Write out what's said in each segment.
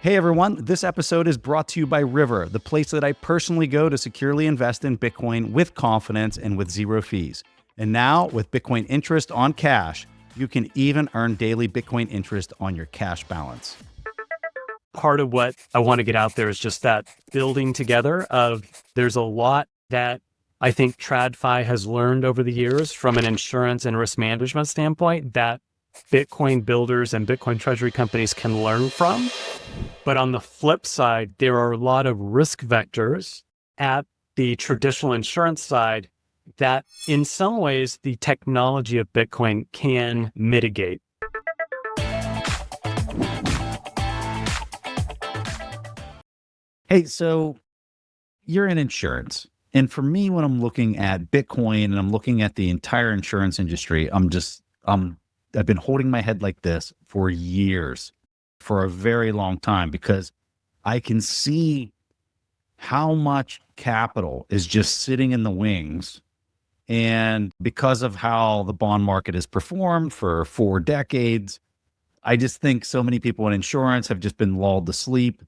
Hey everyone, this episode is brought to you by River, the place that I personally go to securely invest in Bitcoin with confidence and with zero fees. And now with Bitcoin interest on cash, you can even earn daily Bitcoin interest on your cash balance. Part of what I want to get out there is just that building together of there's a lot that I think TradFi has learned over the years from an insurance and risk management standpoint that Bitcoin builders and Bitcoin treasury companies can learn from. But on the flip side, there are a lot of risk vectors at the traditional insurance side that in some ways the technology of Bitcoin can mitigate. Hey, so you're in insurance. And for me, when I'm looking at Bitcoin and I'm looking at the entire insurance industry, I've been holding my head like this for years, for a very long time, because I can see how much capital is just sitting in the wings. And because of how the bond market has performed for 4 decades, I just think so many people in insurance have just been lulled to sleep,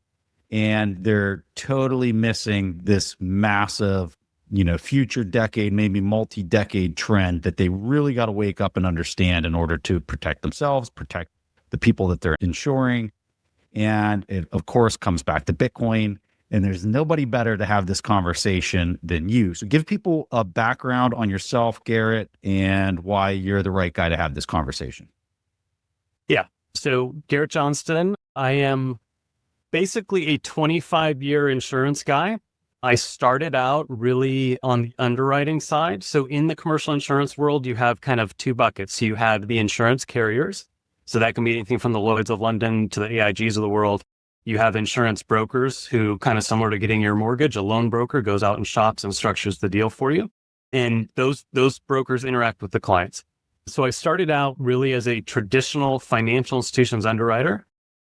and they're totally missing this massive, future decade, maybe multi-decade trend that they really got to wake up and understand in order to protect themselves, protect the people that they're insuring. And it, of course, comes back to Bitcoin. And there's nobody better to have this conversation than you. So give people a background on yourself, Garrett, and why you're the right guy to have this conversation. Yeah. So Garrett Johnston, I am basically a 25-year insurance guy. I started out really on the underwriting side. So in the commercial insurance world, you have kind of 2 buckets. You have the insurance carriers. So that can be anything from the Lloyds of London to the AIGs of the world. You have insurance brokers who, kind of similar to getting your mortgage, a loan broker goes out and shops and structures the deal for you. And those brokers interact with the clients. So I started out really as a traditional financial institutions underwriter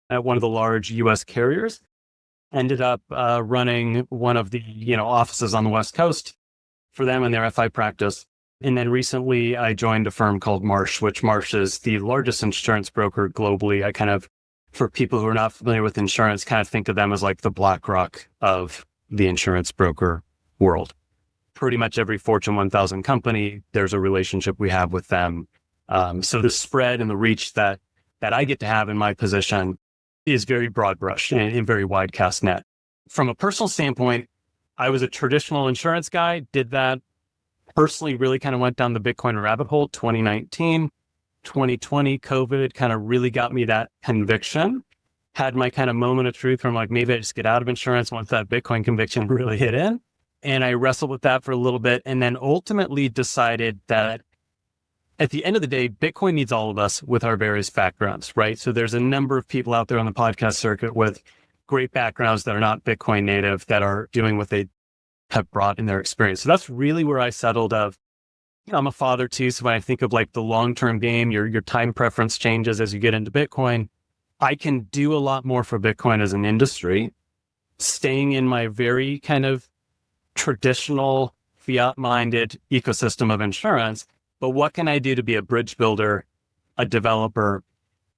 at one of the large US carriers. Ended up running one of the offices on the West Coast for them and their FI practice. And then recently I joined a firm called Marsh, which Marsh is the largest insurance broker globally. I kind of, for people who are not familiar with insurance, kind of think of them as like the BlackRock of the insurance broker world. Pretty much every Fortune 1000 company, there's a relationship we have with them. So the spread and the reach that I get to have in my position is very broad brush and very wide cast net. From a personal standpoint, I was a traditional insurance guy, did that personally, really kind of went down the Bitcoin rabbit hole. 2019, 2020, COVID kind of really got me that conviction. Had my kind of moment of truth from like, maybe I just get out of insurance once that Bitcoin conviction really hit in. And I wrestled with that for a little bit and then ultimately decided that at the end of the day, Bitcoin needs all of us with our various backgrounds, right? So there's a number of people out there on the podcast circuit with great backgrounds that are not Bitcoin native, that are doing what they have brought in their experience. So that's really where I settled of, I'm a father too. So when I think of like the long-term game, your time preference changes as you get into Bitcoin. I can do a lot more for Bitcoin as an industry, staying in my very kind of traditional fiat-minded ecosystem of insurance. But what can I do to be a bridge builder, a developer?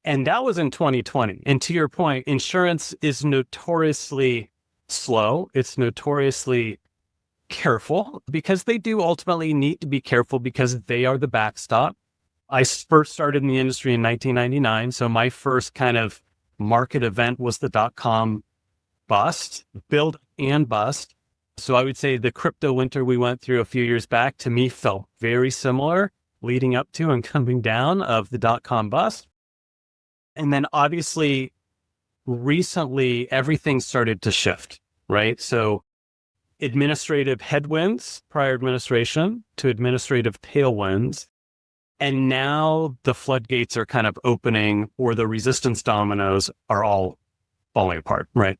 And that was in 2020. And to your point, insurance is notoriously slow. It's notoriously careful because they do ultimately need to be careful because they are the backstop. I first started in the industry in 1999. So my first kind of market event was the .com bust, build and bust. So I would say the crypto winter we went through a few years back to me felt very similar leading up to and coming down of the .com bust. And then obviously recently everything started to shift, right? So administrative headwinds, prior administration to administrative tailwinds. And now the floodgates are kind of opening or the resistance dominoes are all falling apart, right?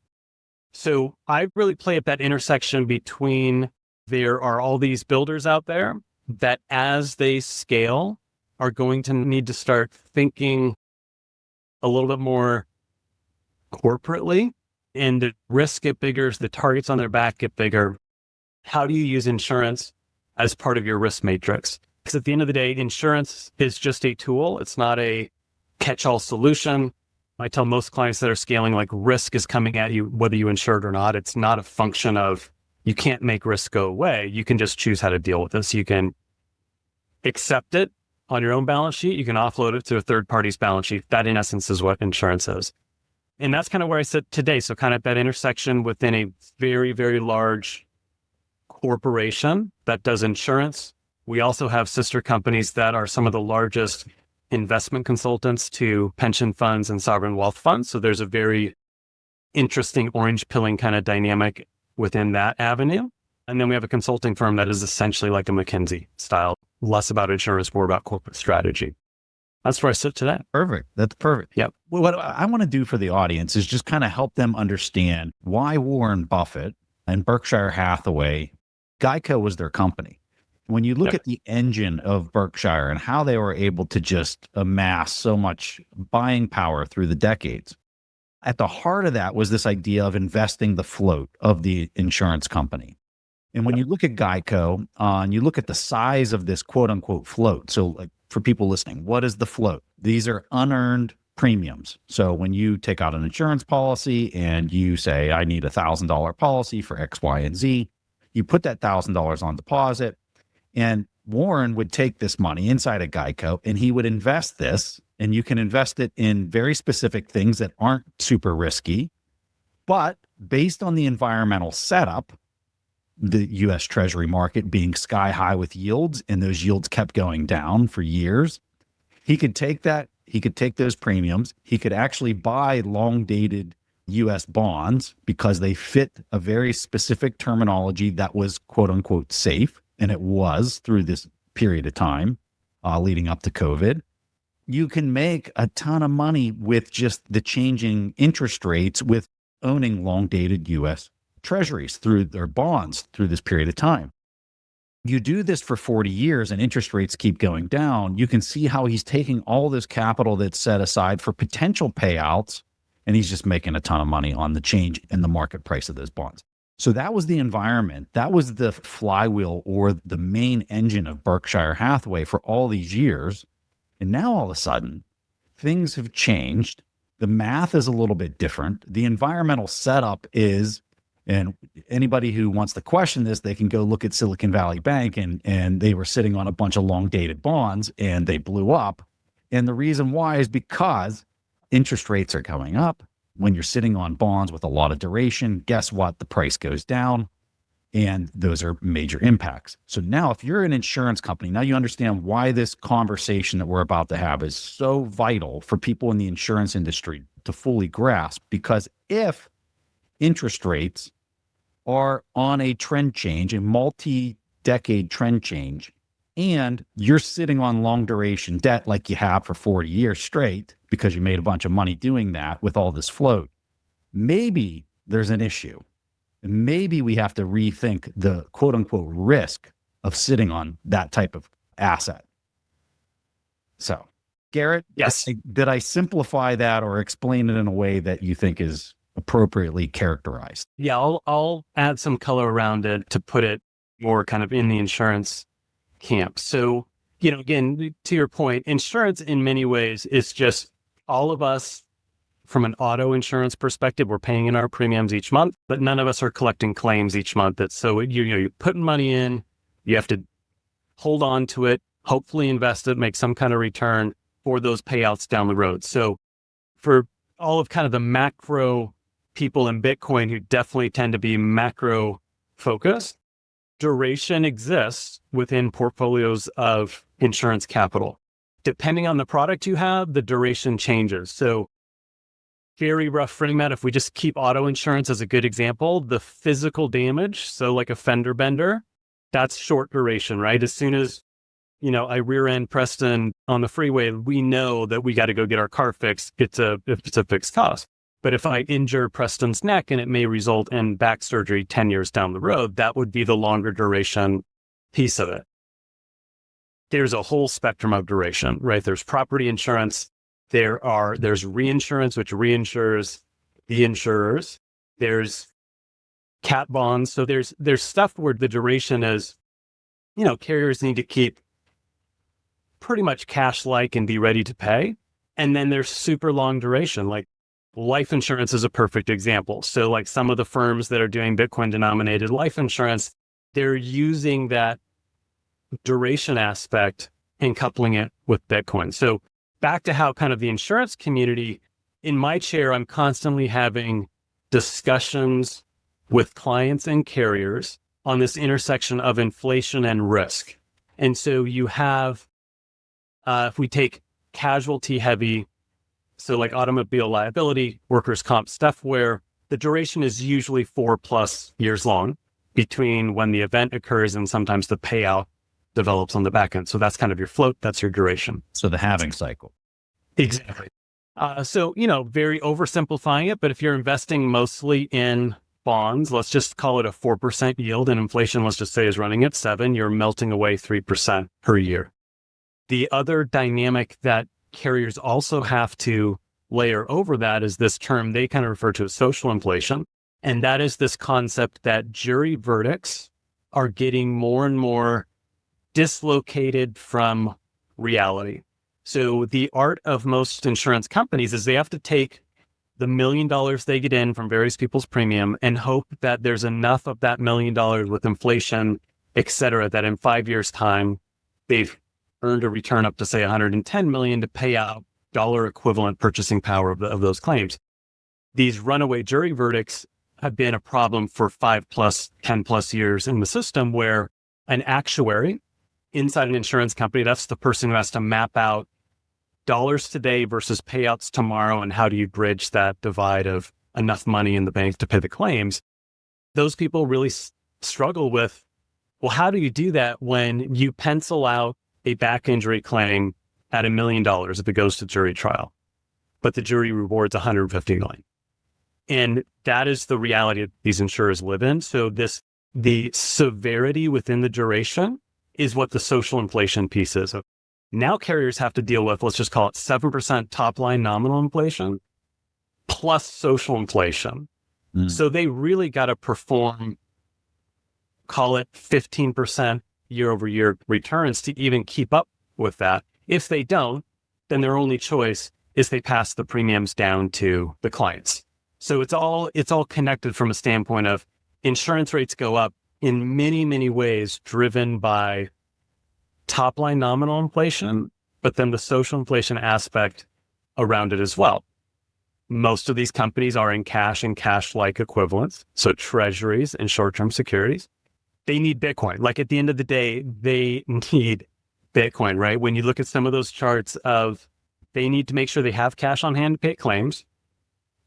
So I really play at that intersection between there are all these builders out there that as they scale are going to need to start thinking a little bit more corporately, and the risks get bigger, the targets on their back get bigger. How do you use insurance as part of your risk matrix? Because at the end of the day, insurance is just a tool. It's not a catch-all solution. I tell most clients that are scaling, like, risk is coming at you, whether you insured or not. It's not a function of, you can't make risk go away. You can just choose how to deal with this. You can accept it on your own balance sheet. You can offload it to a third party's balance sheet. That, in essence, is what insurance is. And that's kind of where I sit today. So kind of that intersection within a very, very large corporation that does insurance. We also have sister companies that are some of the largest investment consultants to pension funds and sovereign wealth funds. So there's a very interesting orange pilling kind of dynamic within that avenue. And then we have a consulting firm that is essentially like a McKinsey style, less about insurance, more about corporate strategy. That's where I sit today. Perfect. That's perfect. Yep. Well, what I want to do for the audience is just kind of help them understand why Warren Buffett and Berkshire Hathaway, Geico was their company. When you look at the engine of Berkshire and how they were able to just amass so much buying power through the decades, at the heart of that was this idea of investing the float of the insurance company. And when you look at Geico, and you look at the size of this quote unquote float. So like for people listening, what is the float? These are unearned premiums. So when you take out an insurance policy and you say, I need $1,000 policy for X, Y, and Z, you put that $1,000 on deposit, and Warren would take this money inside of Geico and he would invest this, and you can invest it in very specific things that aren't super risky, but based on the environmental setup, the US Treasury market being sky high with yields, and those yields kept going down for years, he could take that, he could take those premiums, he could actually buy long dated US bonds because they fit a very specific terminology that was quote unquote safe. And it was through this period of time leading up to COVID. You can make a ton of money with just the changing interest rates with owning long dated US treasuries through their bonds through this period of time. You do this for 40 years and interest rates keep going down. You can see how he's taking all this capital that's set aside for potential payouts, and he's just making a ton of money on the change in the market price of those bonds. So that was the environment. That was the flywheel or the main engine of Berkshire Hathaway for all these years. And now all of a sudden, things have changed. The math is a little bit different. The environmental setup is, and anybody who wants to question this, they can go look at Silicon Valley Bank, and they were sitting on a bunch of long dated bonds and they blew up. And the reason why is because interest rates are going up. When you're sitting on bonds with a lot of duration, guess what? The price goes down, and those are major impacts. So now if you're an insurance company, now you understand why this conversation that we're about to have is so vital for people in the insurance industry to fully grasp, because if interest rates are on a trend change, a multi-decade trend change, and you're sitting on long duration debt like you have for 40 years straight because you made a bunch of money doing that with all this float, maybe there's an issue. Maybe we have to rethink the quote unquote risk of sitting on that type of asset. So, Garrett, Yes. did I simplify that or explain it in a way that you think is appropriately characterized? Yeah, I'll add some color around it to put it more kind of in the insurance camp. So, again, to your point, insurance in many ways is just all of us from an auto insurance perspective. We're paying in our premiums each month, but none of us are collecting claims each month. You're putting money in, you have to hold on to it, hopefully invest it, make some kind of return for those payouts down the road. So for all of kind of the macro people in Bitcoin who definitely tend to be macro focused, duration exists within portfolios of insurance capital. Depending on the product you have, the duration changes. So very rough format, if we just keep auto insurance as a good example, the physical damage, so like a fender bender, that's short duration, right? As soon as, I rear end Preston on the freeway, we know that we got to go get our car fixed. If it's a fixed cost. But if I injure Preston's neck and it may result in back surgery 10 years down the road, that would be the longer duration piece of it. There's a whole spectrum of duration, right? There's property insurance. There's reinsurance, which reinsures the insurers. There's cat bonds. So there's stuff where the duration is, carriers need to keep pretty much cash-like and be ready to pay. And then there's super long duration, like life insurance is a perfect example. So like some of the firms that are doing Bitcoin denominated life insurance, they're using that duration aspect and coupling it with Bitcoin. So back to how kind of the insurance community, in my chair, I'm constantly having discussions with clients and carriers on this intersection of inflation and risk. And so you have, if we take casualty heavy, so like automobile liability, workers' comp stuff, where the duration is usually 4+ years long between when the event occurs and sometimes the payout develops on the back end. So that's kind of your float, that's your duration. So the halving cycle. Exactly. So, very oversimplifying it, but if you're investing mostly in bonds, let's just call it a 4% yield, and inflation, let's just say, is running at 7, you're melting away 3% per year. The other dynamic that carriers also have to layer over that is this term they kind of refer to as social inflation. And that is this concept that jury verdicts are getting more and more dislocated from reality. So the art of most insurance companies is they have to take the $1 million they get in from various people's premium and hope that there's enough of that $1 million with inflation, et cetera, that in 5 years' time, they've earned a return up to, say, $110 million to pay out dollar equivalent purchasing power of those claims. These runaway jury verdicts have been a problem for 5+, 10+ years in the system, where an actuary inside an insurance company, that's the person who has to map out dollars today versus payouts tomorrow, and how do you bridge that divide of enough money in the bank to pay the claims. Those people really struggle with, well, how do you do that when you pencil out a back injury claim at $1 million if it goes to jury trial, but the jury rewards $150 million? And that is the reality that these insurers live in. So the severity within the duration is what the social inflation piece is. Now carriers have to deal with, let's just call it 7% top line nominal inflation plus social inflation. So they really got to perform, call it 15% year over year returns to even keep up with that. If they don't, then their only choice is they pass the premiums down to the clients. So it's all connected from a standpoint of insurance rates go up in many, many ways, driven by top line nominal inflation, but then the social inflation aspect around it as well. Most of these companies are in cash and cash-like equivalents. So treasuries and short-term securities, they need Bitcoin. Like at the end of the day, they need Bitcoin, right? When you look at some of those charts of, they need to make sure they have cash on hand to pay claims,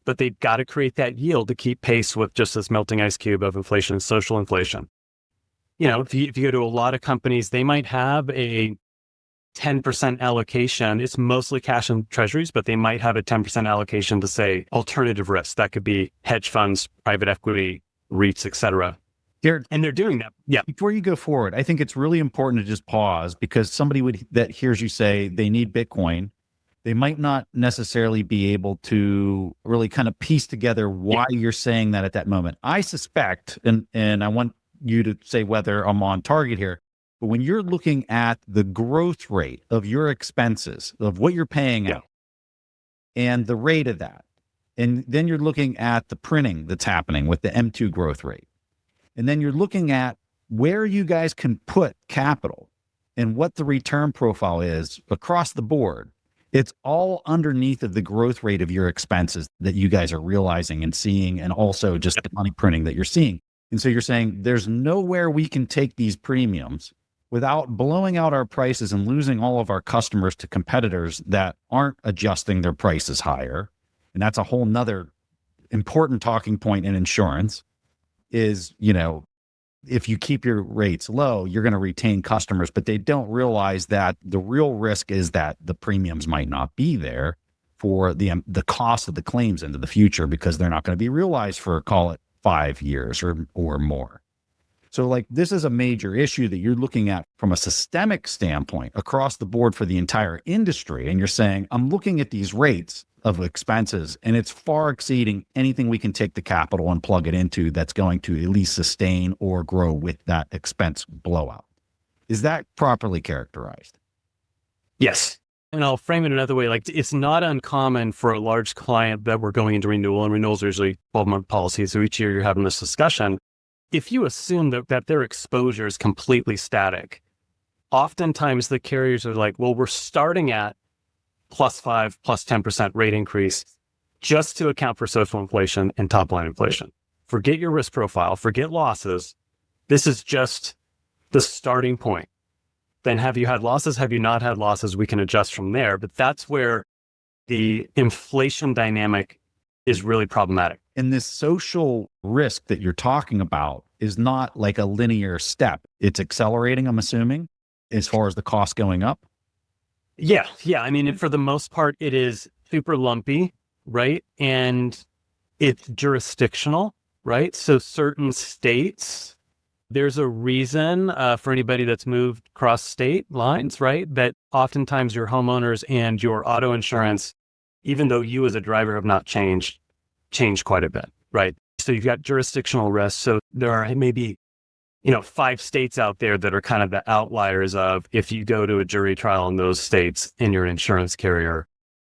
but they've got to create that yield to keep pace with just this melting ice cube of inflation and social inflation. If you go to a lot of companies, they might have a 10% allocation. It's mostly cash and treasuries, but they might have a 10% allocation to, say, alternative risks. That could be hedge funds, private equity, REITs, et cetera. Garrett, And they're doing that. Yeah. before you go forward, I think it's really important to just pause, because somebody that hears you say they need Bitcoin, they might not necessarily be able to really kind of piece together why you're saying that at that moment. I suspect, and I want you to say whether I'm on target here, but when you're looking at the growth rate of your expenses, of what you're paying out, and the rate of that, and then you're looking at the printing that's happening with the M2 growth rate, and then you're looking at where you guys can put capital and what the return profile is across the board, it's all underneath of the growth rate of your expenses that you guys are realizing and seeing, and also just the money printing that you're seeing. And so you're saying there's nowhere we can take these premiums without blowing out our prices and losing all of our customers to competitors that aren't adjusting their prices higher. And that's a whole nother important talking point in insurance is, if you keep your rates low, you're going to retain customers, but they don't realize that the real risk is that the premiums might not be there for the cost of the claims into the future, because they're not going to be realized for, call it, 5 years or more. So like, this is a major issue that you're looking at from a systemic standpoint across the board for the entire industry. And you're saying, I'm looking at these rates of expenses, and it's far exceeding anything we can take the capital and plug it into that's going to at least sustain or grow with that expense blowout. Is that properly characterized? Yes. And I'll frame it another way. Like, it's not uncommon for a large client that we're going into renewal, and renewals are usually 12-month policies. So each year you're having this discussion. If you assume that their exposure is completely static, oftentimes the carriers are like, well, we're starting at +5, +10% rate increase just to account for social inflation and top line inflation. Forget your risk profile, forget losses. This is just the starting point. Then have you had losses? Have you not had losses? We can adjust from there. But that's where the inflation dynamic is really problematic. And this social risk that you're talking about is not like a linear step. It's accelerating, I'm assuming, as far as the cost going up. Yeah. I mean, for the most part, it is super lumpy, right? And it's jurisdictional, right? So certain states, there's a reason for anybody that's moved across state lines, right? That oftentimes your homeowners and your auto insurance, even though you as a driver have not changed quite a bit, right? So you've got jurisdictional risk. So there are maybe, 5 states out there that are kind of the outliers of, if you go to a jury trial in those states and you're an insurance carrier,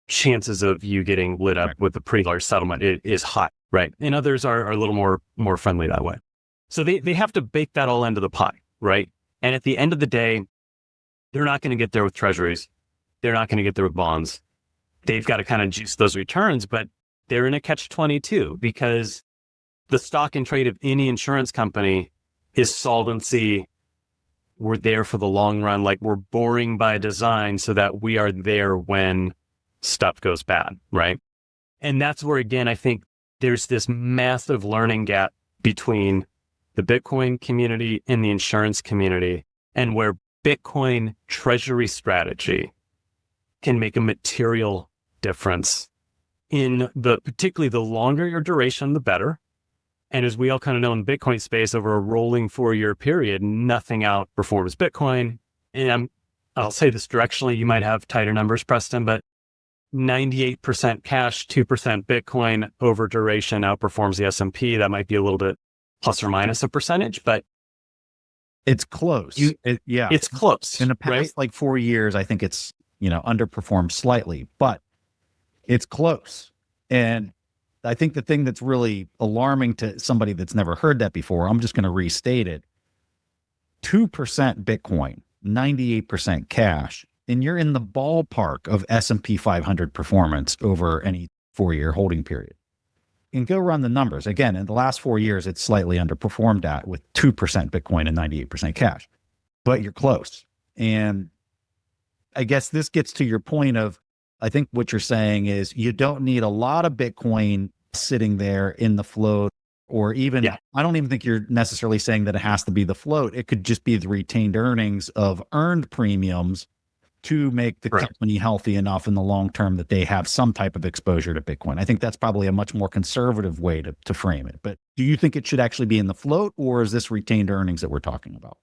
chances of you getting lit up with a pretty large settlement is high, right? And others are a little more friendly that way. So they have to bake that all into the pie, right? And at the end of the day, they're not going to get there with treasuries. They're not going to get there with bonds. They've got to kind of juice those returns, but they're in a catch-22 because the stock and trade of any insurance company is solvency. We're there for the long run. Like, we're boring by design so that we are there when stuff goes bad, right? And that's where, again, I think there's this massive learning gap between the Bitcoin community and the insurance community, and where Bitcoin treasury strategy can make a material difference in particularly the longer your duration, the better. And as we all kind of know in the Bitcoin space, over a rolling 4-year period, nothing outperforms Bitcoin. And I'll say this directionally, you might have tighter numbers, Preston, but 98% cash, 2% Bitcoin over duration outperforms the S&P. That might be a little bit plus or minus a percentage, but it's close. It's close. In the past, right? 4 years, I think it's, underperformed slightly, but it's close. And I think the thing that's really alarming to somebody that's never heard that before, I'm just going to restate it. 2% Bitcoin, 98% cash, and you're in the ballpark of S&P 500 performance over any 4-year holding period. And go run the numbers. Again, in the last 4 years, it's slightly underperformed that with 2% Bitcoin and 98% cash. But you're close. And I guess this gets to your point of, I think what you're saying is you don't need a lot of Bitcoin sitting there in the float, or even, I don't even think you're necessarily saying that it has to be the float. It could just be the retained earnings of earned premiums to make the company healthy enough in the long term that they have some type of exposure to Bitcoin. I think that's probably a much more conservative way to frame it. But do you think it should actually be in the float, or is this retained earnings that we're talking about?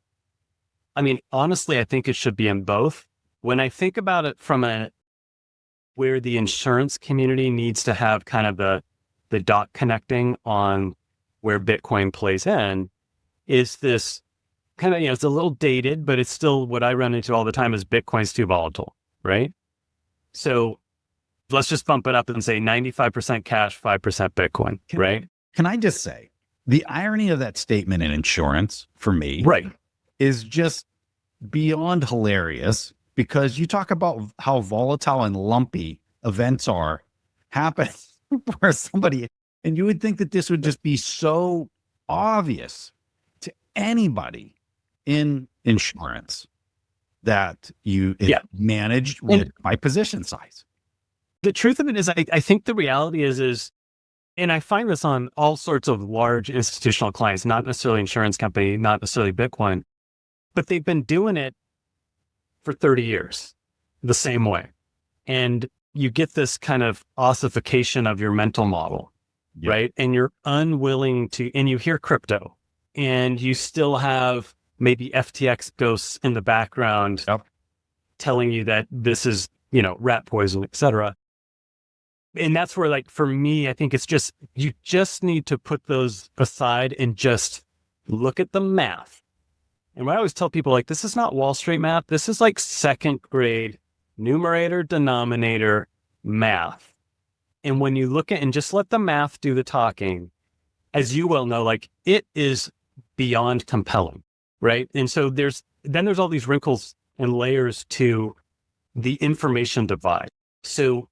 I mean, honestly, I think it should be in both. When I think about it from where the insurance community needs to have kind of the dot connecting on where Bitcoin plays in, is this kind of, it's a little dated, but it's still what I run into all the time is Bitcoin's too volatile, right? So let's just bump it up and say 95% cash, 5% Bitcoin, right? Can I just say, the irony of that statement in insurance for me is just beyond hilarious, because you talk about how volatile and lumpy events are happening for somebody, and you would think that this would just be so obvious to anybody in insurance that it's managed by position size. The truth of it is, I think the reality is, and I find this on all sorts of large institutional clients, not necessarily insurance company, not necessarily Bitcoin, but they've been doing it for 30 years the same way. And you get this kind of ossification of your mental model, right? And you're unwilling to, and you hear crypto, and you still have maybe FTX ghosts in the background telling you that this is, rat poison, et cetera. And that's where, for me, I think it's just, you just need to put those aside and just look at the math. And I always tell people, this is not Wall Street math. This is second grade numerator, denominator, math. And when you look at, and just let the math do the talking, as you well know, like it is beyond compelling, right? And so there's all these wrinkles and layers to the information divide. So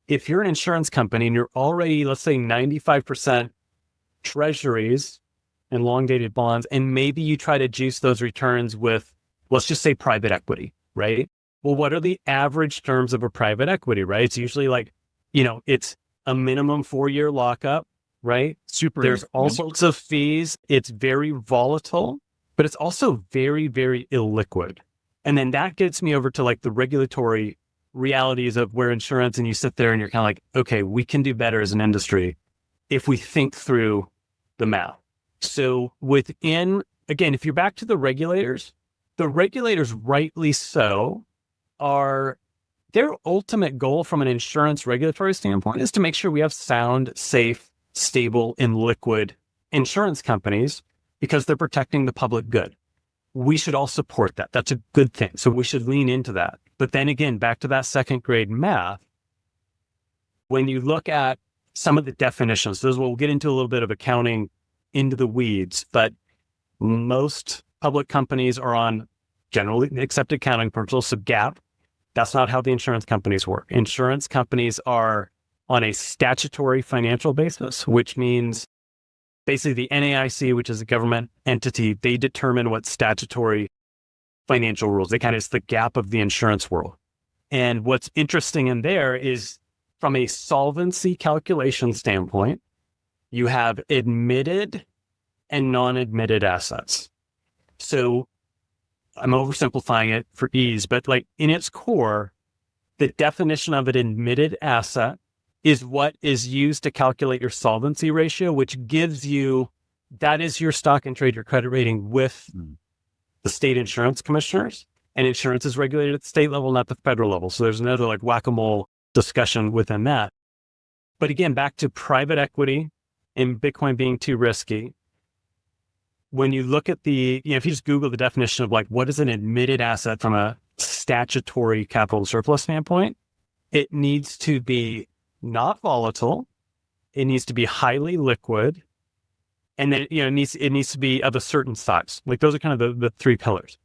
if you're an insurance company and you're already, let's say 95% treasuries and long dated bonds, and maybe you try to juice those returns with, let's just say private equity, right? Well, what are the average terms of a private equity, right? It's usually like, it's a minimum 4-year lockup, right? There's all sorts of fees. It's very volatile, but it's also very, very illiquid. And then that gets me over to like the regulatory realities of where insurance, and you sit there and you're kind of like, okay, we can do better as an industry if we think through the math. So again, if you're back to the regulators rightly so their ultimate goal from an insurance regulatory standpoint is to make sure we have sound, safe, stable, and liquid insurance companies because they're protecting the public good. We should all support that. That's a good thing. So we should lean into that. But then again, back to that second grade math, when you look at some of the definitions, we'll get into a little bit of accounting into the weeds, but most public companies are on generally accepted accounting principles, so GAAP. That's not how the insurance companies work. Insurance companies are on a statutory financial basis, which means basically the NAIC, which is a government entity, they determine what statutory financial rules. It's the GAAP of the insurance world. And what's interesting in there is from a solvency calculation standpoint, you have admitted and non-admitted assets. So I'm oversimplifying it for ease, but like in its core, the definition of an admitted asset is what is used to calculate your solvency ratio, which gives you, that is your stock and trade, your credit rating with the state insurance commissioners, and insurance is regulated at the state level, not the federal level. So there's another like whack-a-mole discussion within that. But again, back to private equity and Bitcoin being too risky. When you look at if you just Google the definition of like, what is an admitted asset from a statutory capital surplus standpoint, it needs to be not volatile. It needs to be highly liquid. And then, it needs to be of a certain size. Like those are kind of the three pillars.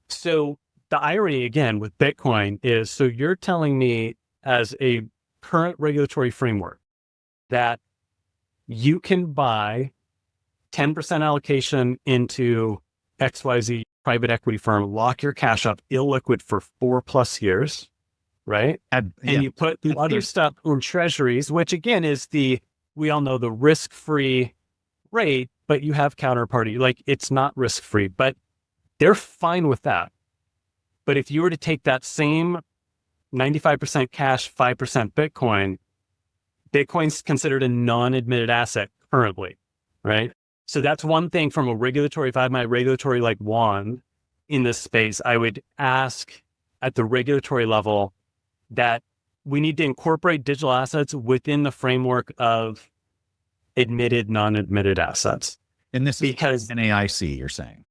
So the irony again with Bitcoin is, so you're telling me as a current regulatory framework that you can buy 10% allocation into XYZ private equity firm, lock your cash up illiquid for 4+ years, right? And you put the other stuff in treasuries, which again is we all know the risk-free rate, but you have counterparty, like it's not risk-free, but they're fine with that. But if you were to take that same 95% cash, 5% Bitcoin's considered a non-admitted asset currently, right? So that's one thing from a regulatory, if I had my regulatory like wand in this space, I would ask at the regulatory level that we need to incorporate digital assets within the framework of admitted, non-admitted assets. And this is because NAIC, you're saying?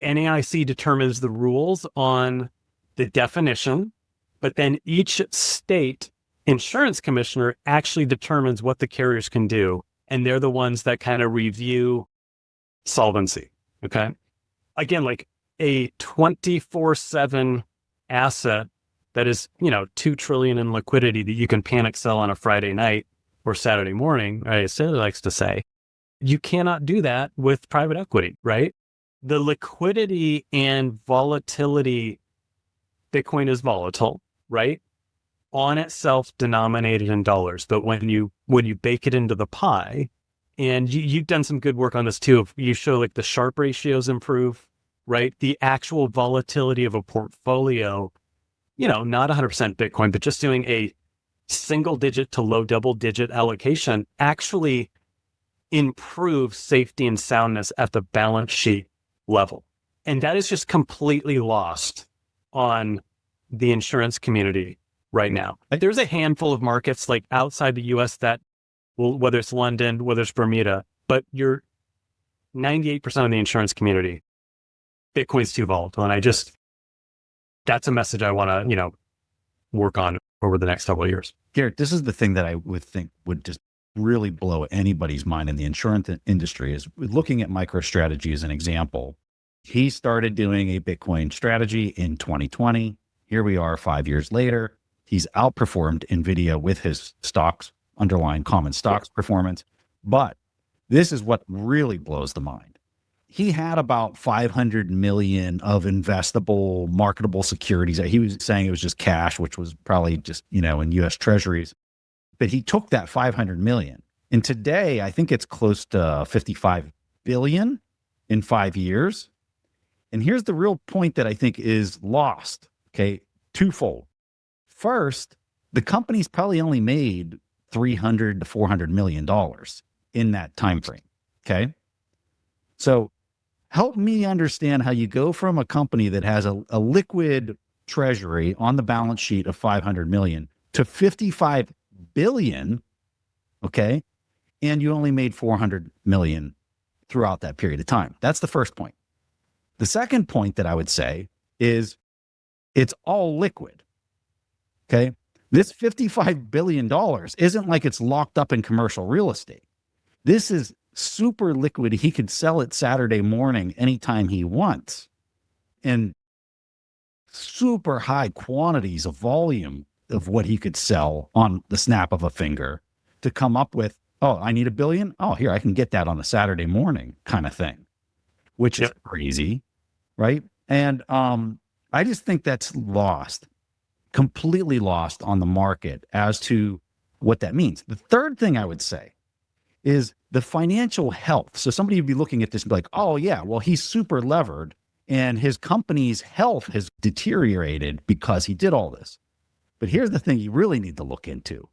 NAIC determines the rules on the definition, but then each state insurance commissioner actually determines what the carriers can do. And they're the ones that kind of review solvency. Okay. Again, like a 24/7 asset that is, $2 trillion in liquidity that you can panic sell on a Friday night or Saturday morning, right? As Sarah likes to say, you cannot do that with private equity, right? The liquidity and volatility, Bitcoin is volatile, right? On itself denominated in dollars. But when you bake it into the pie, and you've done some good work on this too, you show like the Sharpe ratios improve, right? The actual volatility of a portfolio, not 100% Bitcoin, but just doing a single digit to low double digit allocation actually improves safety and soundness at the balance sheet level. And that is just completely lost on the insurance community right now. There's a handful of markets like outside the US that will, whether it's London, whether it's Bermuda, but you're 98% of the insurance community, Bitcoin's too volatile. And that's a message I want to, work on over the next several years. Garrett, this is the thing that I would think would just really blow anybody's mind in the insurance industry is looking at MicroStrategy as an example. He started doing a Bitcoin strategy in 2020. Here we are 5 years later. He's outperformed NVIDIA with his stocks, underlying common stocks performance. But this is what really blows the mind. He had about 500 million of investable, marketable securities. He was saying it was just cash, which was probably just, in US treasuries. But he took that 500 million. And today, I think it's close to 55 billion in 5 years. And here's the real point that I think is lost, okay? Twofold. First, the company's probably only made $300 to $400 million in that time frame, okay? So help me understand how you go from a company that has a liquid treasury on the balance sheet of 500 million to 55 billion, okay? And you only made 400 million throughout that period of time. That's the first point. The second point that I would say is it's all liquid, okay? This $55 billion isn't like it's locked up in commercial real estate. This is super liquid. He could sell it Saturday morning anytime he wants. And super high quantities of volume of what he could sell on the snap of a finger to come up with, oh, I need $1 billion. Oh, here, I can get that on a Saturday morning kind of thing, which is crazy, right? And I just think that's lost, completely lost on the market as to what that means. The third thing I would say is the financial health. So somebody would be looking at this and be like, oh yeah, well, he's super levered and his company's health has deteriorated because he did all this. But here's the thing you really need to look into.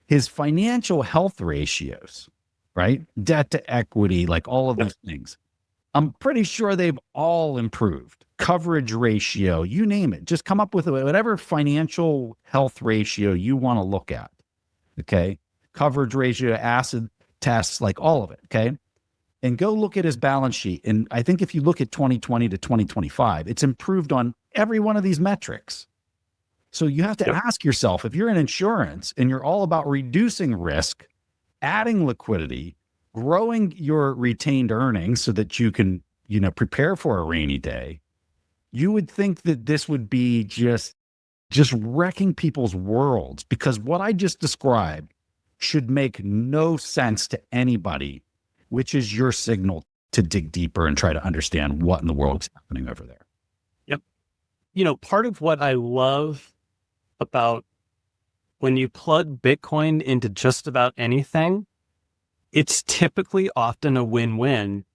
His financial health ratios, right? Debt to equity, like all of these things. I'm pretty sure they've all improved. Coverage ratio, you name it. Just come up with whatever financial health ratio you want to look at. Okay. Coverage ratio, acid tests, like all of it. Okay. And go look at his balance sheet. And I think if you look at 2020 to 2025, it's improved on every one of these metrics. So you have to ask yourself, if you're in insurance and you're all about reducing risk, adding liquidity, growing your retained earnings so that you can, prepare for a rainy day, you would think that this would be just wrecking people's worlds, because what I just described should make no sense to anybody, which is your signal to dig deeper and try to understand what in the world is happening over there. Yep. Part of what I love about when you plug Bitcoin into just about anything, it's typically often a win-win.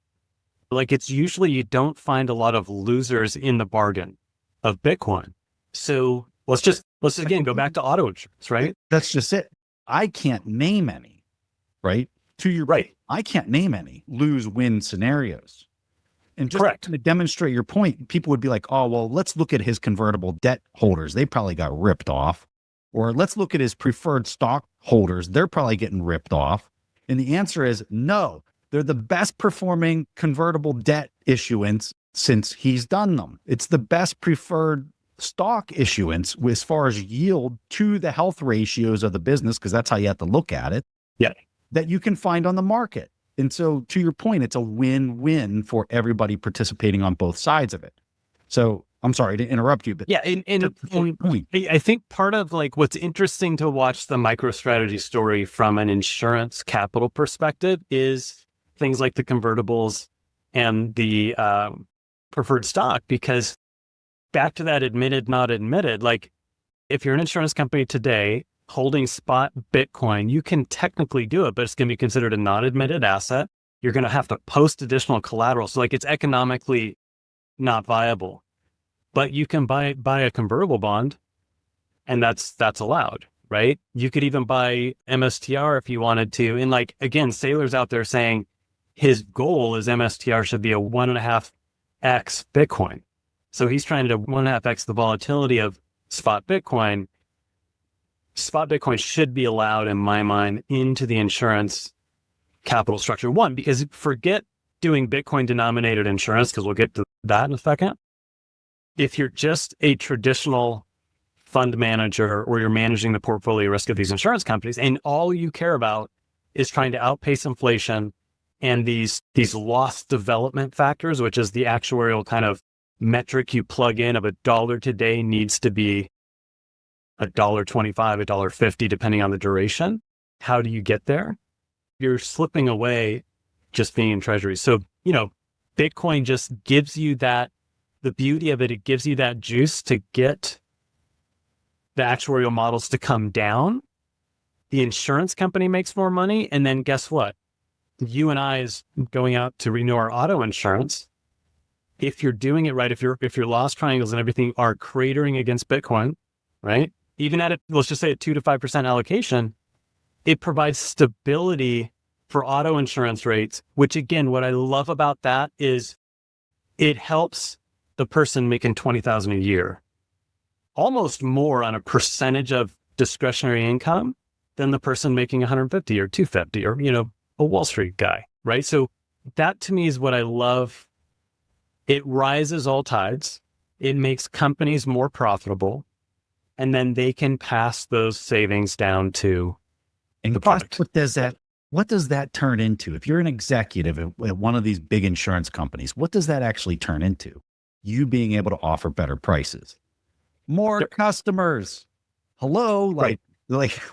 Like, it's usually you don't find a lot of losers in the bargain of Bitcoin. So let's again go back to auto insurance, right? That's just it. I can't name any, right? To your right, I can't name any lose-win scenarios. And just to demonstrate your point, people would be like, oh, well, let's look at his convertible debt holders. They probably got ripped off. Or let's look at his preferred stock holders. They're probably getting ripped off. And the answer is no. They're the best performing convertible debt issuance since he's done them. It's the best preferred stock issuance as far as yield to the health ratios of the business, because that's how you have to look at it, that you can find on the market. And so to your point, it's a win-win for everybody participating on both sides of it. So I'm sorry to interrupt you, but I think part of like what's interesting to watch the MicroStrategy story from an insurance capital perspective is things like the convertibles and the preferred stock, because back to that admitted, not admitted, like if you're an insurance company today holding spot Bitcoin, you can technically do it, but it's going to be considered a non-admitted asset. You're going to have to post additional collateral. So like it's economically not viable, but you can buy a convertible bond and that's allowed, right? You could even buy MSTR if you wanted to. And like, again, Sailor's out there saying his goal is MSTR should be a 1.5x Bitcoin. So he's trying to 1.5x the volatility of spot Bitcoin. Spot Bitcoin should be allowed, in my mind, into the insurance capital structure. One, because forget doing Bitcoin denominated insurance, because we'll get to that in a second. If you're just a traditional fund manager or you're managing the portfolio risk of these insurance companies, and all you care about is trying to outpace inflation and these loss development factors, which is the actuarial kind of metric you plug in of $1 today needs to be $1.25, $1.50, depending on the duration. How do you get there? You're slipping away just being in treasuries. So, Bitcoin just gives you that, the beauty of it gives you that juice to get the actuarial models to come down. The insurance company makes more money. And then guess what? You and I is going out to renew our auto insurance. If you're doing it right, if your loss triangles and everything are cratering against Bitcoin, right? Even at let's just say a 2 to 5% allocation, it provides stability for auto insurance rates, which again, what I love about that is it helps the person making $20,000 a year almost more on a percentage of discretionary income than the person making 150 or 250 or, a Wall Street guy, right? So that to me is what I love. It rises all tides. It makes companies more profitable, and then they can pass those savings down to the product. What does that turn into? If you're an executive at one of these big insurance companies, what does that actually turn into? You being able to offer better prices, more customers. Hello, Right.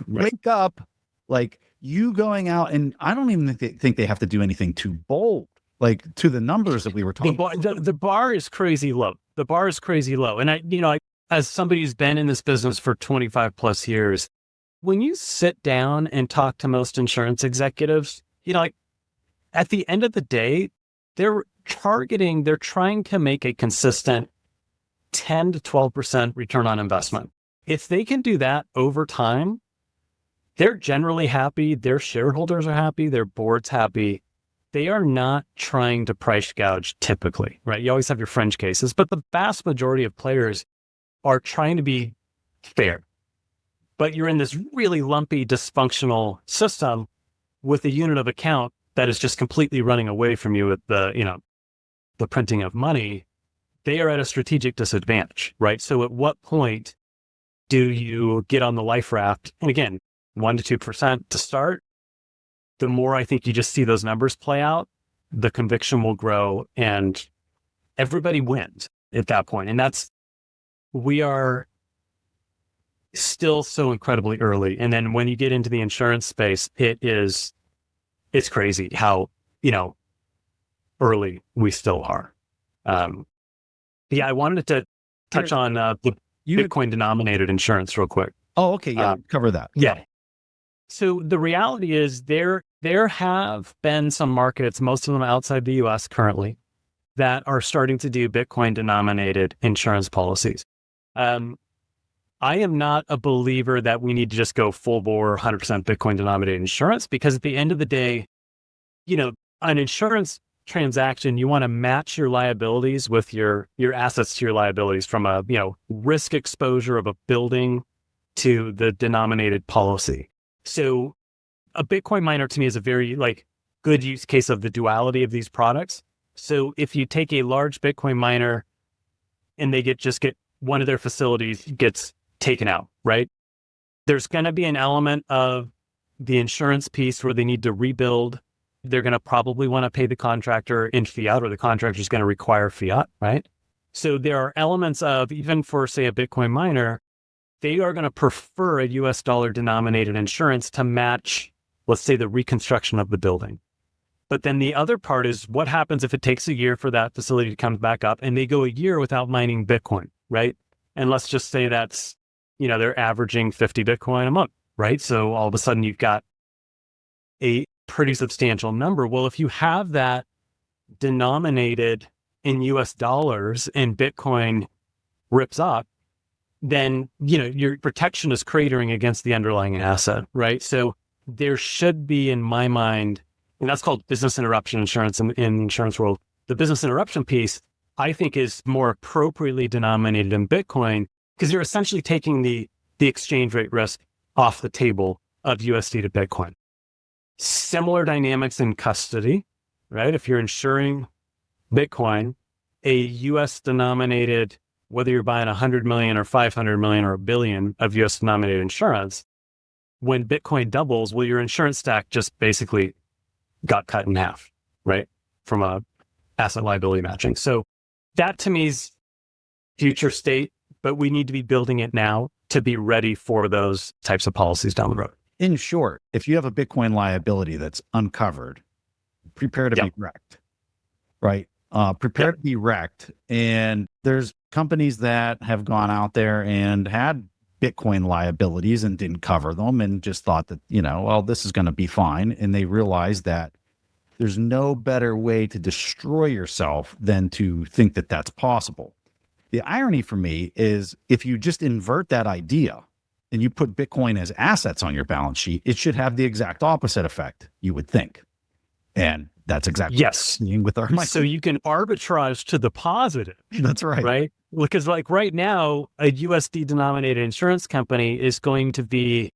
Wake up, you going out, and I don't even think they have to do anything too bold, to the numbers that we were talking about. The bar is crazy low. The bar is crazy low. And I as somebody who's been in this business for 25 plus years, when you sit down and talk to most insurance executives, at the end of the day, they're trying to make a consistent 10 to 12% return on investment. If they can do that over time, they're generally happy. Their shareholders are happy. Their board's happy. They are not trying to price gouge typically, right? You always have your fringe cases, but the vast majority of players are trying to be fair. But you're in this really lumpy, dysfunctional system with a unit of account that is just completely running away from you with the printing of money. They are at a strategic disadvantage, right? So at what point do you get on the life raft? And again, 1 to 2% to start. The more I think you just see those numbers play out, the conviction will grow and everybody wins at that point. And we are still so incredibly early. And then when you get into the insurance space, it's crazy how, early we still are. I wanted to touch on the Bitcoin denominated insurance real quick. Oh, okay. Yeah. Cover that. Yeah. So the reality is there have been some markets, most of them outside the US currently, that are starting to do Bitcoin denominated insurance policies. I am not a believer that we need to just go full bore 100% Bitcoin denominated insurance, because at the end of the day, an insurance transaction, you want to match your liabilities with your assets to your liabilities, from a, risk exposure of a building to the denominated policy. So a Bitcoin miner to me is a very good use case of the duality of these products. So if you take a large Bitcoin miner and they get one of their facilities gets taken out, right? There's going to be an element of the insurance piece where they need to rebuild. They're going to probably want to pay the contractor in fiat, or the contractor is going to require fiat, right? So there are elements of, even for say a Bitcoin miner, they are going to prefer a US dollar denominated insurance to match, let's say, the reconstruction of the building. But then the other part is, what happens if it takes a year for that facility to come back up and they go a year without mining Bitcoin, right? And let's just say that's, they're averaging 50 Bitcoin a month, right? So all of a sudden you've got a pretty substantial number. Well, if you have that denominated in US dollars and Bitcoin rips up, then, your protection is cratering against the underlying asset, right? So there should be, in my mind, and that's called business interruption insurance in the insurance world. The business interruption piece, I think, is more appropriately denominated in Bitcoin, because you're essentially taking the exchange rate risk off the table of USD to Bitcoin. Similar dynamics in custody, right? If you're insuring Bitcoin, a US denominated whether you're buying 100 million or 500 million or a billion of US denominated insurance, when Bitcoin doubles, well, your insurance stack just basically got cut in half, right? From a asset liability matching. So that to me is future state, but we need to be building it now to be ready for those types of policies down the road. In short, if you have a Bitcoin liability that's uncovered, prepare to be wrecked, right? Prepare to be wrecked. And there's companies that have gone out there and had Bitcoin liabilities and didn't cover them and just thought that, well, this is going to be fine. And they realized that there's no better way to destroy yourself than to think that that's possible. The irony for me is if you just invert that idea and you put Bitcoin as assets on your balance sheet, it should have the exact opposite effect, you would think. And that's exactly what we're seeing with our money. So you can arbitrage to the positive. That's right. Right? Because like right now, a USD denominated insurance company is going to be,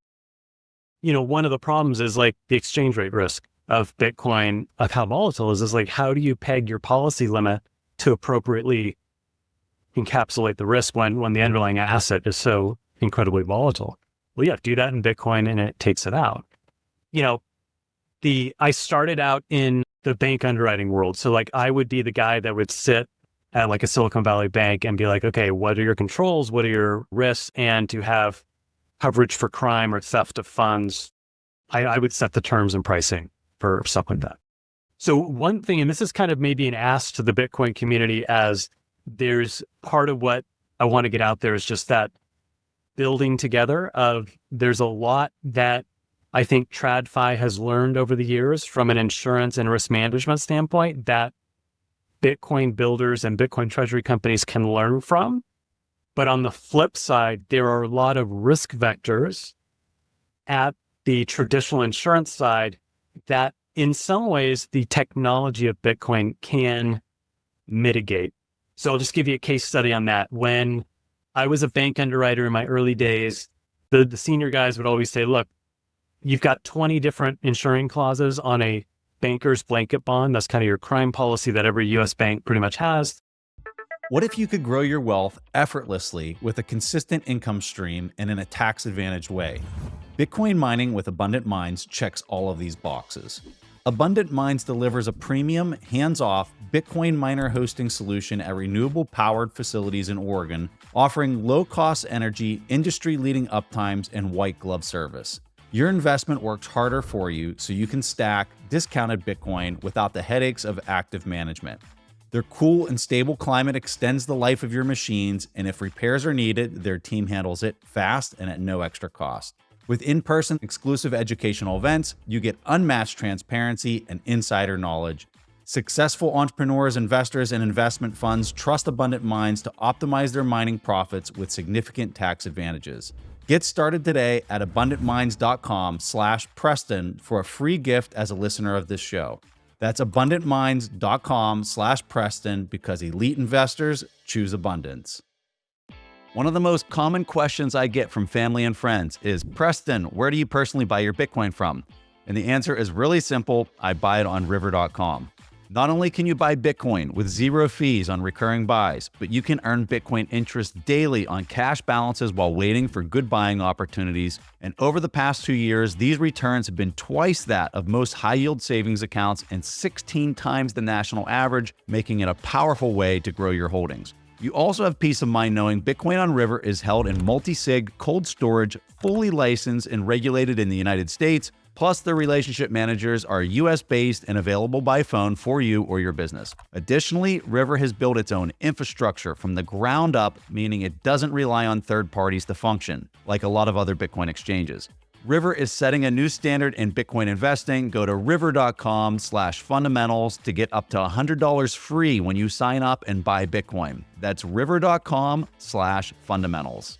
one of the problems is like the exchange rate risk of Bitcoin, of how volatile it is like, how do you peg your policy limit to appropriately encapsulate the risk when the underlying asset is so incredibly volatile? Well, yeah, do that in Bitcoin and it takes it out. I started out in the bank underwriting world. So like I would be the guy that would sit at like a Silicon Valley bank and be like, okay, what are your controls? What are your risks? And to have coverage for crime or theft of funds, I would set the terms and pricing for stuff like that. So one thing, and this is kind of maybe an ask to the Bitcoin community, as there's part of what I want to get out there is just that building together of there's a lot that I think TradFi has learned over the years from an insurance and risk management standpoint that Bitcoin builders and Bitcoin treasury companies can learn from. But on the flip side, there are a lot of risk vectors at the traditional insurance side that in some ways the technology of Bitcoin can mitigate. So I'll just give you a case study on that. When I was a bank underwriter in my early days, the senior guys would always say, look, you've got 20 different insuring clauses on a banker's blanket bond. That's kind of your crime policy that every US bank pretty much has. What if you could grow your wealth effortlessly with a consistent income stream and in a tax-advantaged way? Bitcoin mining with Abundant Mines checks all of these boxes. Abundant Mines delivers a premium, hands-off Bitcoin miner hosting solution at renewable-powered facilities in Oregon, offering low-cost energy, industry-leading uptimes, and white-glove service. Your investment works harder for you so you can stack discounted Bitcoin without the headaches of active management. Their cool and stable climate extends the life of your machines, and if repairs are needed, their team handles it fast and at no extra cost. With in-person exclusive educational events, you get unmatched transparency and insider knowledge. Successful entrepreneurs, investors, and investment funds trust Abundant Mines to optimize their mining profits with significant tax advantages. Get started today at abundantmines.com/Preston for a free gift as a listener of this show. That's abundantmines.com/Preston because elite investors choose abundance. One of the most common questions I get from family and friends is, Preston, where do you personally buy your Bitcoin from? And the answer is really simple. I buy it on river.com. Not only can you buy Bitcoin with zero fees on recurring buys, but you can earn Bitcoin interest daily on cash balances while waiting for good buying opportunities. And over the past 2 years, these returns have been twice that of most high-yield savings accounts and 16 times the national average, making it a powerful way to grow your holdings. You also have peace of mind knowing Bitcoin on River is held in multi-sig cold storage, fully licensed and regulated in the United States. Plus, the relationship managers are US-based and available by phone for you or your business. Additionally, River has built its own infrastructure from the ground up, meaning it doesn't rely on third parties to function, like a lot of other Bitcoin exchanges. River is setting a new standard in Bitcoin investing. Go to river.com/fundamentals to get up to $100 free when you sign up and buy Bitcoin. That's river.com/fundamentals.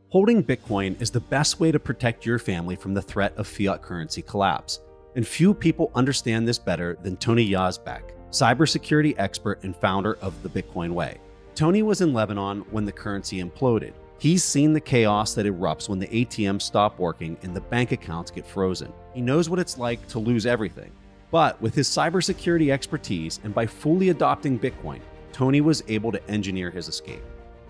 Holding Bitcoin is the best way to protect your family from the threat of fiat currency collapse. And few people understand this better than Tony Yazbek, cybersecurity expert and founder of the Bitcoin Way. Tony was in Lebanon when the currency imploded. He's seen the chaos that erupts when the ATMs stop working and the bank accounts get frozen. He knows what it's like to lose everything. But with his cybersecurity expertise and by fully adopting Bitcoin, Tony was able to engineer his escape.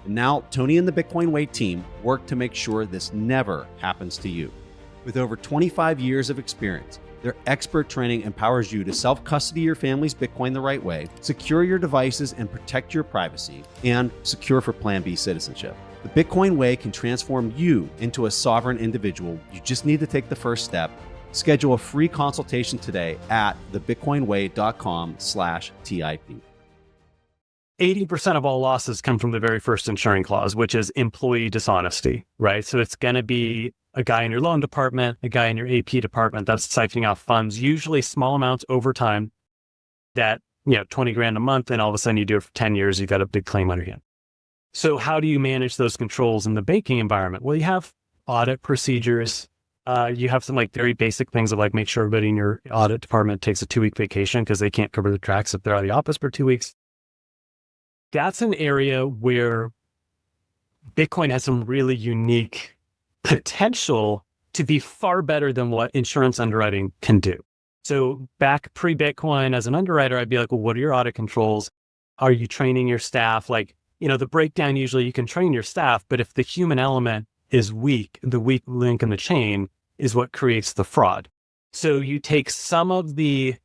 And now Tony and the Bitcoin Way team work to make sure this never happens to you. With over 25 years of experience, their expert training empowers you to self-custody your family's Bitcoin the right way, secure your devices and protect your privacy, and secure for Plan B citizenship. The Bitcoin Way can transform you into a sovereign individual. You just need to take the first step. Schedule a free consultation today at thebitcoinway.com/TIP. 80% of all losses come from the very first insuring clause, which is employee dishonesty, right? So it's going to be a guy in your loan department, a guy in your AP department that's siphoning off funds, usually small amounts over time that, 20 grand a month, and all of a sudden you do it for 10 years, you've got a big claim on your hand. So how do you manage those controls in the banking environment? Well, you have audit procedures. You have some very basic things of make sure everybody in your audit department takes a 2-week vacation because they can't cover the tracks if they're out of the office for 2 weeks. That's an area where Bitcoin has some really unique potential to be far better than what insurance underwriting can do. So back pre-Bitcoin as an underwriter, I'd be like, well, what are your audit controls? Are you training your staff? The breakdown, usually you can train your staff, but if the human element is weak, the weak link in the chain is what creates the fraud. So you take some of the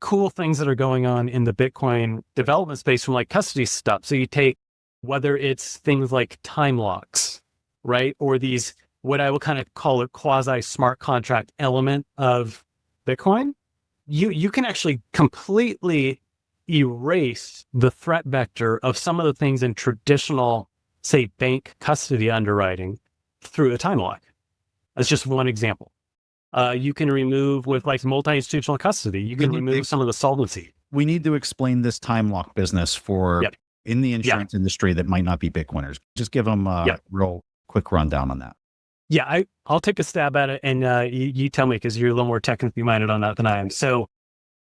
cool things that are going on in the Bitcoin development space from custody stuff. So you take whether it's things like time locks, right? Or these, what I will kind of call a quasi smart contract element of Bitcoin. You can actually completely erase the threat vector of some of the things in traditional, say, bank custody underwriting through a time lock. That's just one example. You can remove with multi-institutional custody, you can remove some of the solvency. We need to explain this time lock business for in the insurance industry that might not be Bitcoiners. Just give them a real quick rundown on that. Yeah, I'll take a stab at it, and you tell me, because you're a little more technically minded on that than I am. So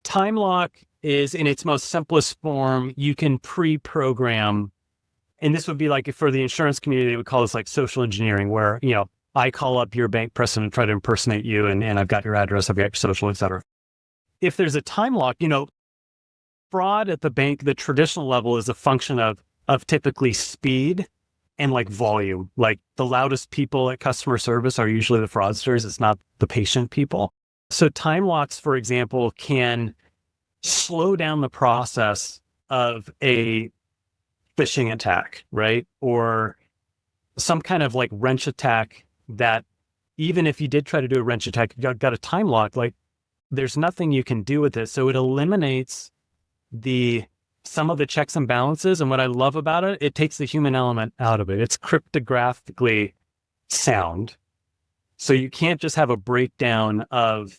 time lock is, in its most simplest form, you can pre-program, and this would be for the insurance community, they would call this social engineering, where, I call up your bank, Preston, and try to impersonate you, and I've got your address, I've got your social, et cetera. If there's a time lock, fraud at the bank, the traditional level, is a function of typically speed and volume. The loudest people at customer service are usually the fraudsters. It's not the patient people. So time locks, for example, can slow down the process of a phishing attack, right? Or some kind of wrench attack that, even if you did try to do a wrench attack, you got a time lock, there's nothing you can do with it. So it eliminates some of the checks and balances. And what I love about it, it takes the human element out of it. It's cryptographically sound. So you can't just have a breakdown of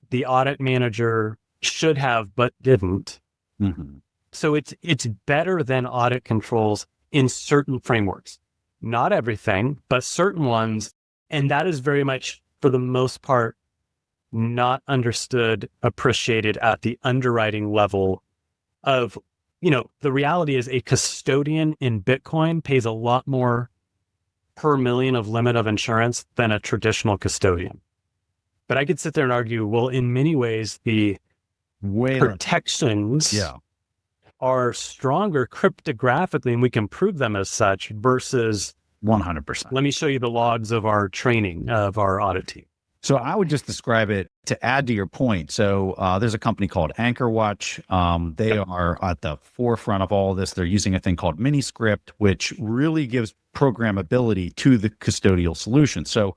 the audit manager should have, but didn't. Mm-hmm. So it's better than audit controls in certain frameworks. Not everything, but certain ones. And that is very much, for the most part, not understood, appreciated at the underwriting level of, the reality is a custodian in Bitcoin pays a lot more per million of limit of insurance than a traditional custodian. But I could sit there and argue, well, in many ways, the protections are stronger cryptographically, and we can prove them as such, versus 100%. Let me show you the logs of our training of our audit team. So I would just describe it to add to your point. So there's a company called Anchorwatch. They are at the forefront of all of this. They're using a thing called Miniscript, which really gives programmability to the custodial solution. So,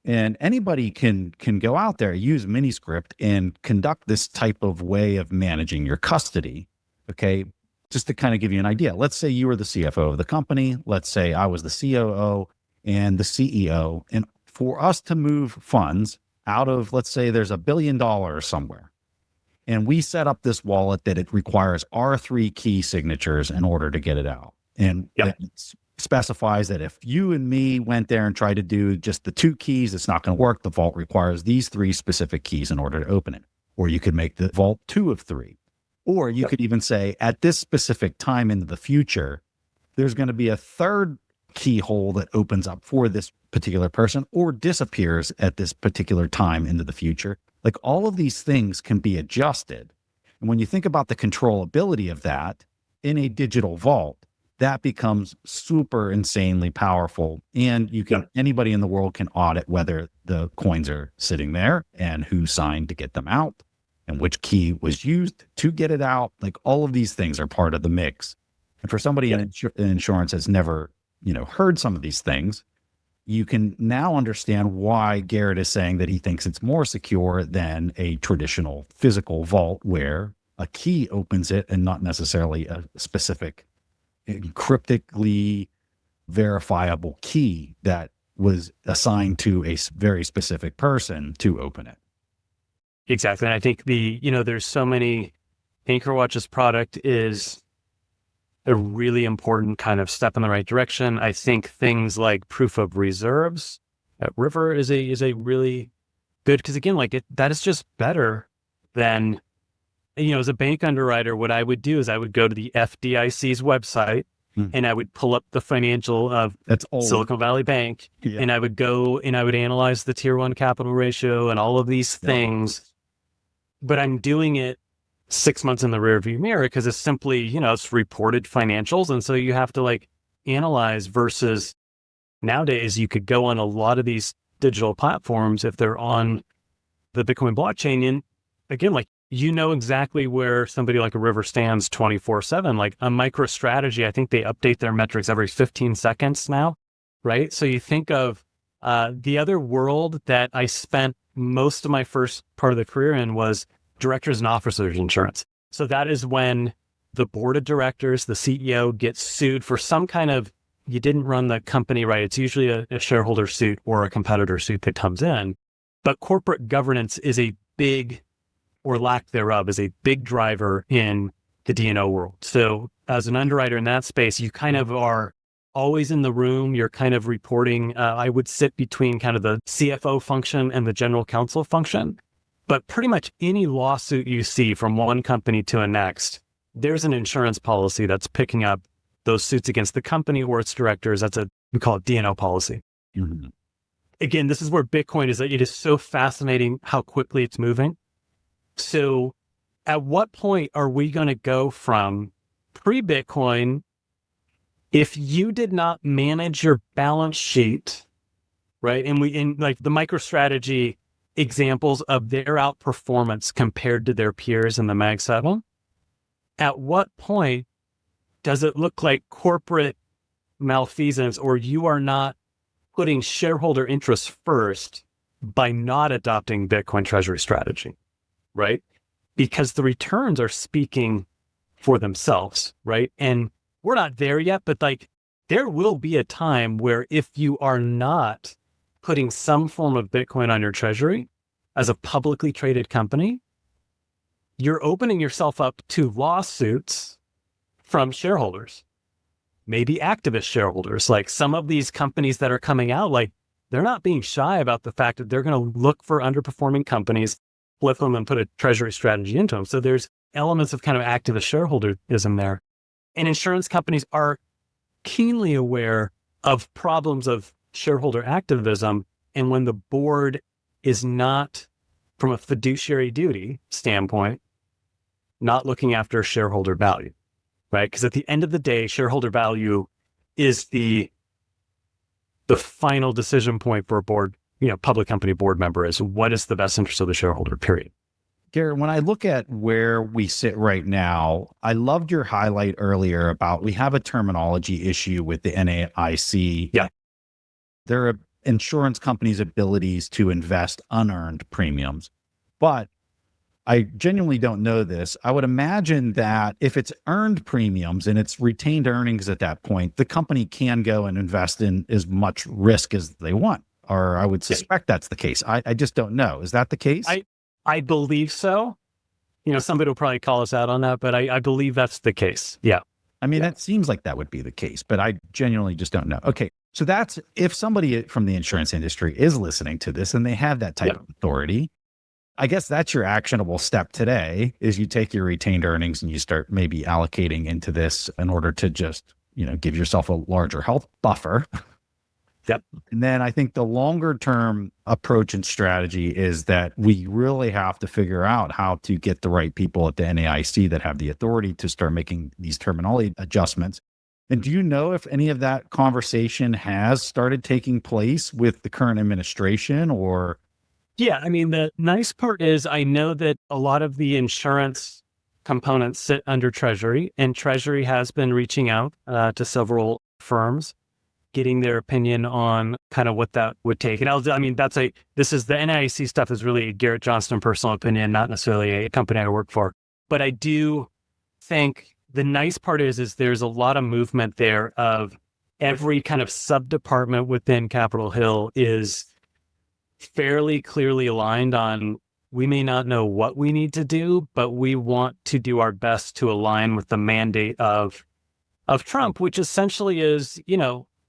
and anybody can go out there, use Miniscript, and conduct this type of way of managing your custody. Okay. Just to kind of give you an idea, let's say you were the CFO of the company. Let's say I was the COO and the CEO. And for us to move funds out of, let's say there's $1 billion somewhere, and we set up this wallet that it requires our 3 key signatures in order to get it out. And it specifies that if you and me went there and tried to do just the 2 keys, it's not going to work. The vault requires these 3 specific keys in order to open it. Or you could make the vault 2 of 3. Or you could even say, at this specific time into the future, there's going to be a 3rd keyhole that opens up for this particular person or disappears at this particular time into the future. All of these things can be adjusted And when you think about the controllability of that in a digital vault, that becomes super insanely powerful. And you can, anybody in the world can audit whether the coins are sitting there and who signed to get them out and which key was used to get it out. Like all of these things are part of the mix. And for somebody in insurance has never, heard some of these things, you can now understand why Garrett is saying that he thinks it's more secure than a traditional physical vault where a key opens it and not necessarily a specific encryptically verifiable key that was assigned to a very specific person to open it. Exactly. And I think there's so many, AnchorWatch's product is a really important kind of step in the right direction. I think things like proof of reserves at River is a really good, because again, that is just better than, as a bank underwriter, what I would do is I would go to the FDIC's website and I would pull up the financial of Silicon Valley Bank, and I would go and I would analyze the tier 1 capital ratio and all of these things, but I'm doing it 6 months in the rearview mirror because it's simply, it's reported financials. And so you have to analyze, versus nowadays you could go on a lot of these digital platforms if they're on the Bitcoin blockchain. And again, exactly where somebody like a River stands 24/7. Like a MicroStrategy, I think they update their metrics every 15 seconds now, right? So you think of the other world that I spent most of my first part of the career in was directors and officers insurance. So that is when the board of directors, the CEO, gets sued for some kind of, you didn't run the company right. It's usually a shareholder suit or a competitor suit that comes in. But corporate governance is a big, or lack thereof, is a big driver in the D&O world. So as an underwriter in that space, you kind of are always in the room. You're kind of reporting. I would sit between kind of the CFO function and the general counsel function. But pretty much any lawsuit you see from one company to a next, there's an insurance policy that's picking up those suits against the company or its directors. We call it D&O policy. Mm-hmm. Again, this is where Bitcoin is. It is so fascinating how quickly it's moving. So at what point are we going to go from pre-Bitcoin, if you did not manage your balance sheet, right? And the MicroStrategy examples of their outperformance compared to their peers in the Mag 7, at what point does it look like corporate malfeasance, or you are not putting shareholder interests first by not adopting Bitcoin treasury strategy, right? Because the returns are speaking for themselves, right? And we're not there yet, but there will be a time where if you are not putting some form of Bitcoin on your treasury as a publicly traded company, you're opening yourself up to lawsuits from shareholders, maybe activist shareholders. Like some of these companies that are coming out, they're not being shy about the fact that they're going to look for underperforming companies, flip them and put a treasury strategy into them. So there's elements of kind of activist shareholderism there. And insurance companies are keenly aware of problems of shareholder activism. And when the board is not, from a fiduciary duty standpoint, not looking after shareholder value, right? Because at the end of the day, shareholder value is the final decision point for a board, public company board member, is what is the best interest of the shareholder, period. Garrett, when I look at where we sit right now, I loved your highlight earlier about we have a terminology issue with the NAIC. Yeah. There are insurance companies' abilities to invest unearned premiums, but I genuinely don't know this. I would imagine that if it's earned premiums and it's retained earnings at that point, the company can go and invest in as much risk as they want, or I would suspect that's the case. I just don't know. Is that the case? I believe so. Somebody will probably call us out on that, but I believe that's the case. Yeah. I mean, that seems like that would be the case, but I genuinely just don't know. Okay. So that's, if somebody from the insurance industry is listening to this and they have that type of authority, I guess that's your actionable step today, is you take your retained earnings and you start maybe allocating into this in order to just, give yourself a larger health buffer. Yep. And then I think the longer term approach and strategy is that we really have to figure out how to get the right people at the NAIC that have the authority to start making these terminology adjustments. And do you know if any of that conversation has started taking place with the current administration or? Yeah, I mean, the nice part is I know that a lot of the insurance components sit under Treasury, and Treasury has been reaching out to several firms, getting their opinion on kind of what that would take. And this is the NAIC stuff is really Garrett Johnston personal opinion, not necessarily a company I work for. But I do think the nice part is there's a lot of movement there of every kind of sub-department within Capitol Hill is fairly clearly aligned on we may not know what we need to do, but we want to do our best to align with the mandate of Trump, which essentially is,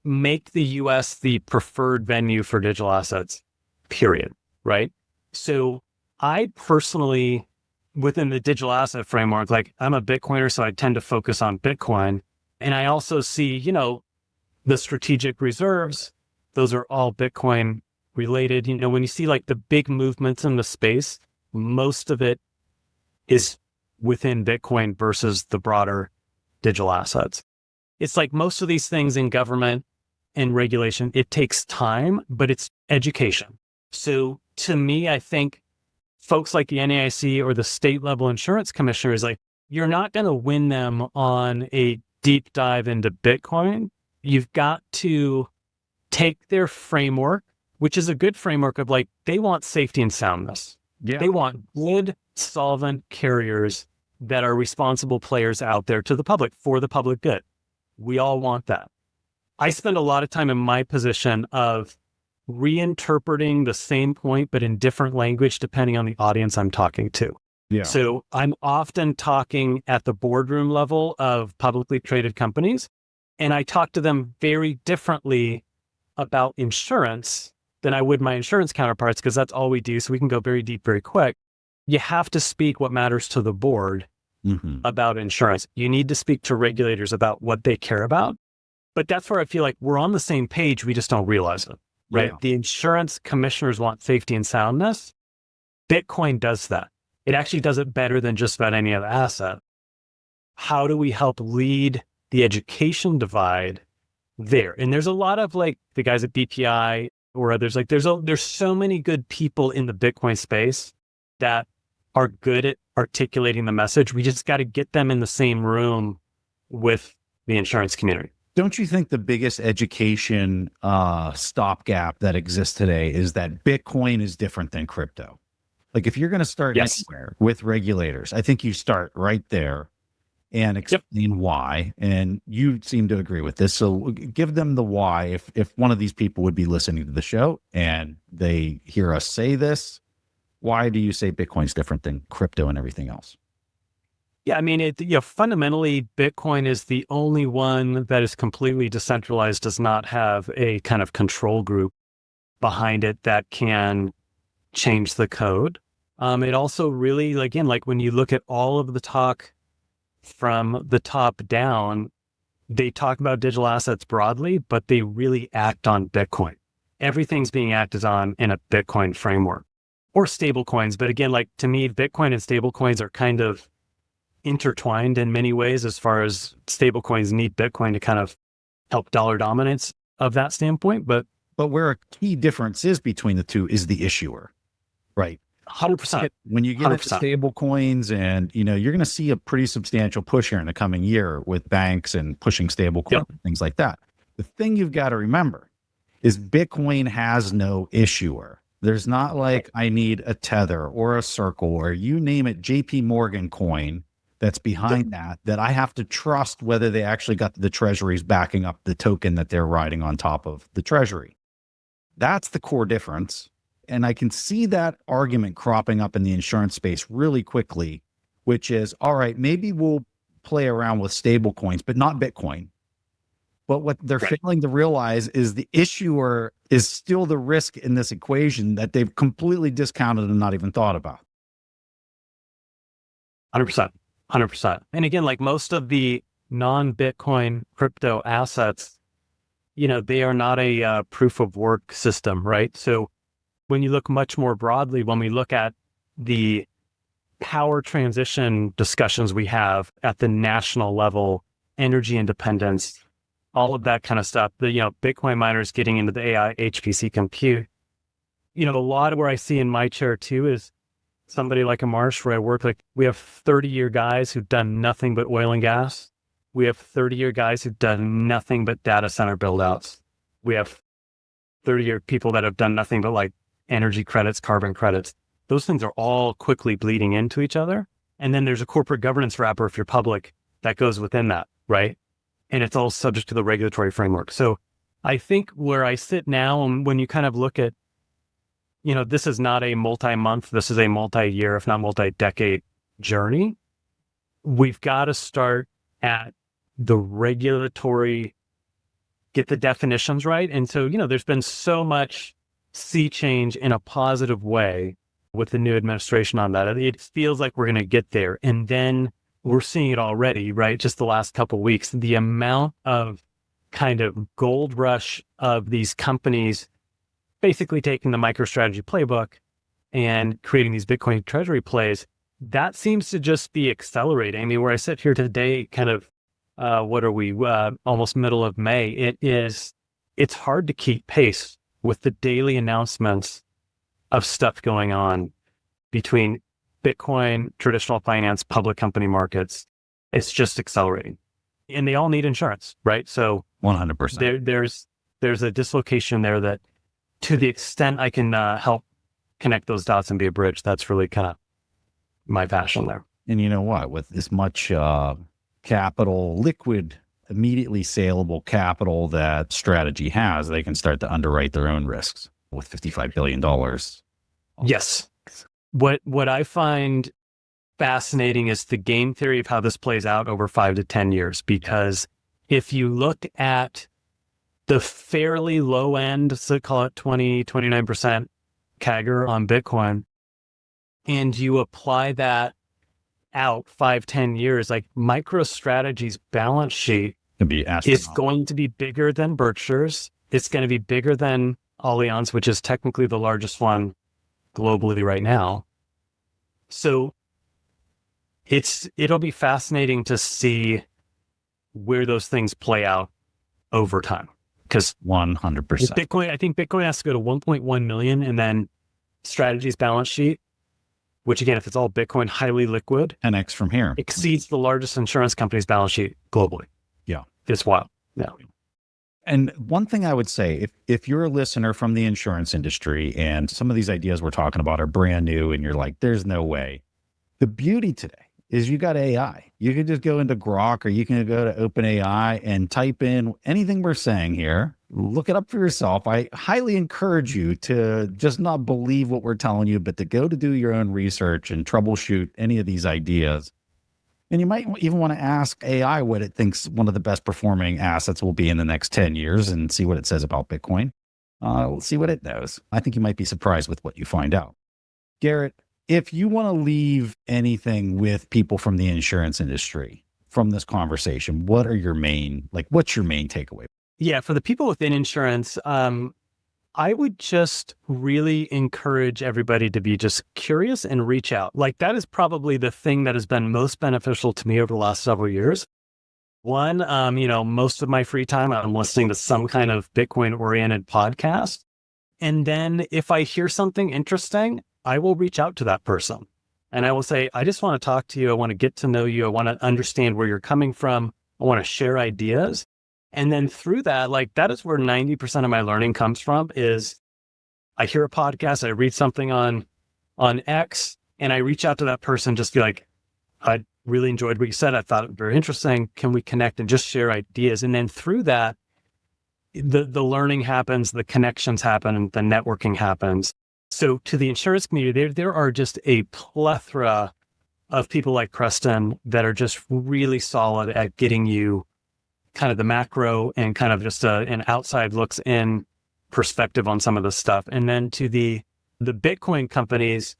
make the US the preferred venue for digital assets, period, right? So I personally, within the digital asset framework, like I'm a Bitcoiner, so I tend to focus on Bitcoin. And I also see, the strategic reserves, those are all Bitcoin related. When you see like the big movements in the space, most of it is within Bitcoin versus the broader digital assets. It's like most of these things in government and regulation, it takes time, but it's education. So to me, I think folks like the NAIC or the state level insurance commissioner is like, you're not going to win them on a deep dive into Bitcoin. You've got to take their framework, which is a good framework of like, they want safety and soundness. Yeah. They want good, solvent carriers that are responsible players out there to the public for the public good. We all want that. I spend a lot of time in my position of reinterpreting the same point, but in different language, depending on the audience I'm talking to. Yeah. So I'm often talking at the boardroom level of publicly traded companies, and I talk to them very differently about insurance than I would my insurance counterparts, because that's all we do. So we can go very deep, very quick. You have to speak what matters to the board about insurance. You need to speak to regulators about what they care about. But that's where I feel like we're on the same page. We just don't realize it, right? Yeah. The insurance commissioners want safety and soundness. Bitcoin does that. It actually does it better than just about any other asset. How do we help lead the education divide there? And there's a lot of like the guys at BPI or others, like there's so many good people in the Bitcoin space that are good at articulating the message. We just got to get them in the same room with the insurance community. Don't you think the biggest education stopgap that exists today is that Bitcoin is different than crypto? Like if you're going to start anywhere with regulators, I think you start right there and explain why. And you seem to agree with this. So give them the why. If one of these people would be listening to the show and they hear us say this, why do you say Bitcoin's different than crypto and everything else? Yeah, I mean, fundamentally, Bitcoin is the only one that is completely decentralized, does not have a kind of control group behind it that can change the code. It also really, again, like when you look at all of the talk from the top down, they talk about digital assets broadly, but they really act on Bitcoin. Everything's being acted on in a Bitcoin framework or stable coins. But again, like to me, Bitcoin and stable coins are kind of intertwined in many ways, as far as stablecoins need Bitcoin to kind of help dollar dominance of that standpoint. But where a key difference is between the two is the issuer, right? 100%. When you get into stable coins and, you're going to see a pretty substantial push here in the coming year with banks and pushing stable coins, things like that. The thing you've got to remember is Bitcoin has no issuer. There's not like I need a Tether or a Circle or you name it, JP Morgan coin that's behind that I have to trust whether they actually got the treasuries backing up the token that they're riding on top of the treasury. That's the core difference. And I can see that argument cropping up in the insurance space really quickly, which is, all right, maybe we'll play around with stable coins, but not Bitcoin. But what they're failing to realize is the issuer is still the risk in this equation that they've completely discounted and not even thought about. 100%. 100%. And again, like most of the non-Bitcoin crypto assets, they are not a proof of work system, right? So when you look much more broadly, when we look at the power transition discussions we have at the national level, energy independence, all of that kind of stuff, Bitcoin miners getting into the AI, HPC compute, a lot of where I see in my chair too is somebody like a Marsh where I work, like we have 30-year guys who've done nothing but oil and gas. We have 30-year guys who've done nothing but data center build-outs. We have 30-year people that have done nothing but like energy credits, carbon credits. Those things are all quickly bleeding into each other. And then there's a corporate governance wrapper, if you're public, that goes within that, right? And it's all subject to the regulatory framework. So I think where I sit now, and when you kind of look at, this is not a multi-month, this is a multi-year, if not multi-decade journey. We've got to start at the regulatory, get the definitions right. And so, there's been so much sea change in a positive way with the new administration on that. It feels like we're going to get there. And then we're seeing it already, right? Just the last couple of weeks, the amount of kind of gold rush of these companies basically taking the MicroStrategy playbook and creating these Bitcoin treasury plays, that seems to just be accelerating. I mean, where I sit here today, kind of, what are we, almost middle of May, it's hard to keep pace with the daily announcements of stuff going on between Bitcoin, traditional finance, public company markets. It's just accelerating. And they all need insurance, right? So 100%. There's a dislocation there that, to the extent I can help connect those dots and be a bridge, that's really kind of my passion there. And you know what? With as much capital, liquid, immediately saleable capital that Strategy has, they can start to underwrite their own risks with $55 billion. Yes. What I find fascinating is the game theory of how this plays out over 5 to 10 years, because if you look at the fairly low end, so call it 20, 29% CAGR on Bitcoin, and you apply that out 5, 10 years, like MicroStrategy's balance sheet is going to be bigger than Berkshire's. It's going to be bigger than Allianz, which is technically the largest one globally right now. So it'll be fascinating to see where those things play out over time. Because 100%. Bitcoin, I think Bitcoin has to go to 1.1 million, and then Strategy's balance sheet, which again, if it's all Bitcoin, highly liquid, 10x from here, exceeds the largest insurance company's balance sheet globally. Yeah. It's wild. Yeah. And one thing I would say, if you're a listener from the insurance industry and some of these ideas we're talking about are brand new and you're like, there's no way. The beauty today is you got AI. You can just go into Grok or you can go to OpenAI and type in anything we're saying here. Look it up for yourself. I highly encourage you to just not believe what we're telling you, but to go to do your own research and troubleshoot any of these ideas. And you might even want to ask AI what it thinks one of the best performing assets will be in the next 10 years and see what it says about Bitcoin. We'll see what it knows. I think you might be surprised with what you find out. Garrett, if you want to leave anything with people from the insurance industry from this conversation, what's your main takeaway? Yeah, for the people within insurance, I would just really encourage everybody to be just curious and reach out. Like that is probably the thing that has been most beneficial to me over the last several years. One, most of my free time, I'm listening to some kind of Bitcoin-oriented podcast. And then if I hear something interesting, I will reach out to that person and I will say, I just want to talk to you. I want to get to know you. I want to understand where you're coming from. I want to share ideas. And then through that, like that is where 90% of my learning comes from is I hear a podcast, I read something on X, and I reach out to that person, just be like, I really enjoyed what you said. I thought it was very interesting. Can we connect and just share ideas? And then through that, the learning happens, the connections happen, the networking happens. So to the insurance community, there are just a plethora of people like Preston that are just really solid at getting you kind of the macro and kind of just an outside looks in perspective on some of this stuff. And then to the Bitcoin companies,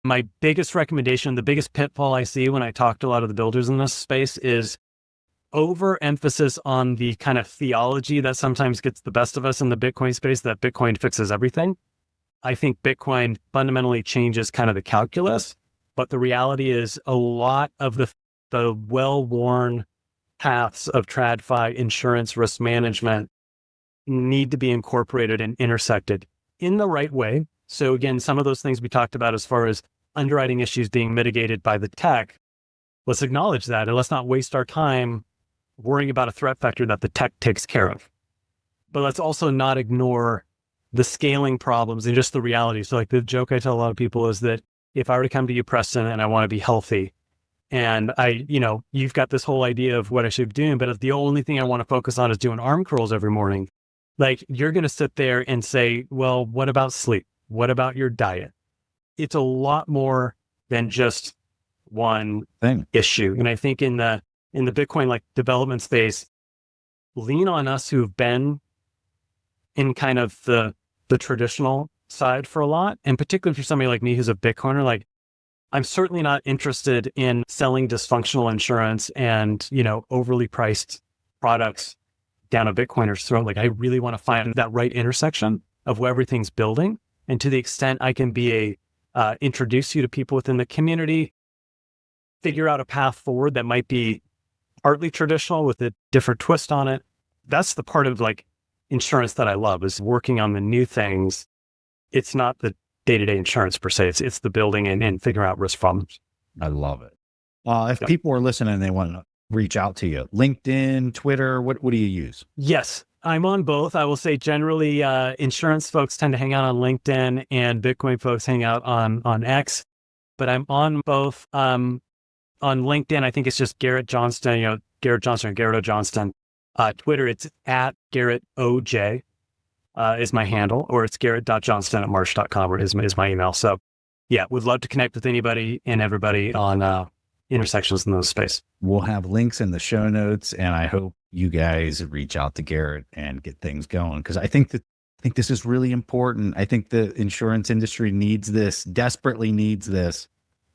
my biggest recommendation, the biggest pitfall I see when I talk to a lot of the builders in this space is overemphasis on the kind of theology that sometimes gets the best of us in the Bitcoin space, that Bitcoin fixes everything. I think Bitcoin fundamentally changes kind of the calculus, but the reality is a lot of the well-worn paths of TradFi insurance risk management need to be incorporated and intersected in the right way. So again, some of those things we talked about as far as underwriting issues being mitigated by the tech, let's acknowledge that, and let's not waste our time worrying about a threat vector that the tech takes care of. But let's also not ignore the scaling problems and just the reality. So like the joke I tell a lot of people is that if I were to come to you, Preston, and I want to be healthy, and you've got this whole idea of what I should be doing, but if the only thing I want to focus on is doing arm curls every morning, like you're going to sit there and say, well, what about sleep? What about your diet? It's a lot more than just one Thing. issue. And I think in the Bitcoin like development space, lean on us who've been in kind of the traditional side for a lot. And particularly for somebody like me who's a Bitcoiner, like I'm certainly not interested in selling dysfunctional insurance and, overly priced products down a Bitcoiner's throat. Like I really want to find that right intersection of where everything's building. And to the extent I can be introduce you to people within the community, figure out a path forward that might be partly traditional with a different twist on it. That's the part of like insurance that I love, is working on the new things. It's not the day-to-day insurance per se. It's the building and figuring out risk problems. I love it. If people are listening and they want to reach out to you, LinkedIn, Twitter, what do you use? Yes, I'm on both. I will say generally insurance folks tend to hang out on LinkedIn and Bitcoin folks hang out on X, but I'm on both. On LinkedIn, I think it's just Garrett Johnston, Garrett Johnston or Garrett O. Johnston. Twitter, it's at Garrett OJ is my handle, or it's garrett.johnston@marsh.com is my email. So yeah, would love to connect with anybody and everybody on intersections in those space. We'll have links in the show notes, and I hope you guys reach out to Garrett and get things going, because I think this is really important. I think the insurance industry needs this, desperately needs this.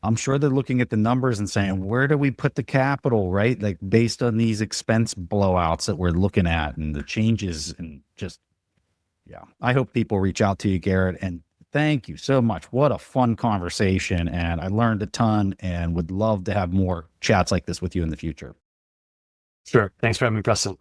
I'm sure they're looking at the numbers and saying, where do we put the capital, right? Like based on these expense blowouts that we're looking at and the changes, and just, yeah. I hope people reach out to you, Garrett, and thank you so much. What a fun conversation. And I learned a ton and would love to have more chats like this with you in the future. Sure. Thanks for having me, Preston.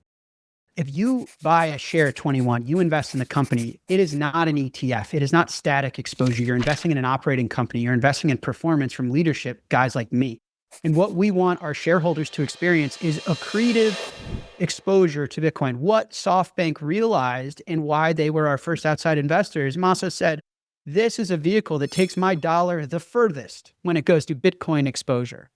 If you buy a share at 21, you invest in the company. It is not an ETF. It is not static exposure. You're investing in an operating company. You're investing in performance from leadership, guys like me. And what we want our shareholders to experience is accretive exposure to Bitcoin. What SoftBank realized and why they were our first outside investors, Masa said, this is a vehicle that takes my dollar the furthest when it goes to Bitcoin exposure.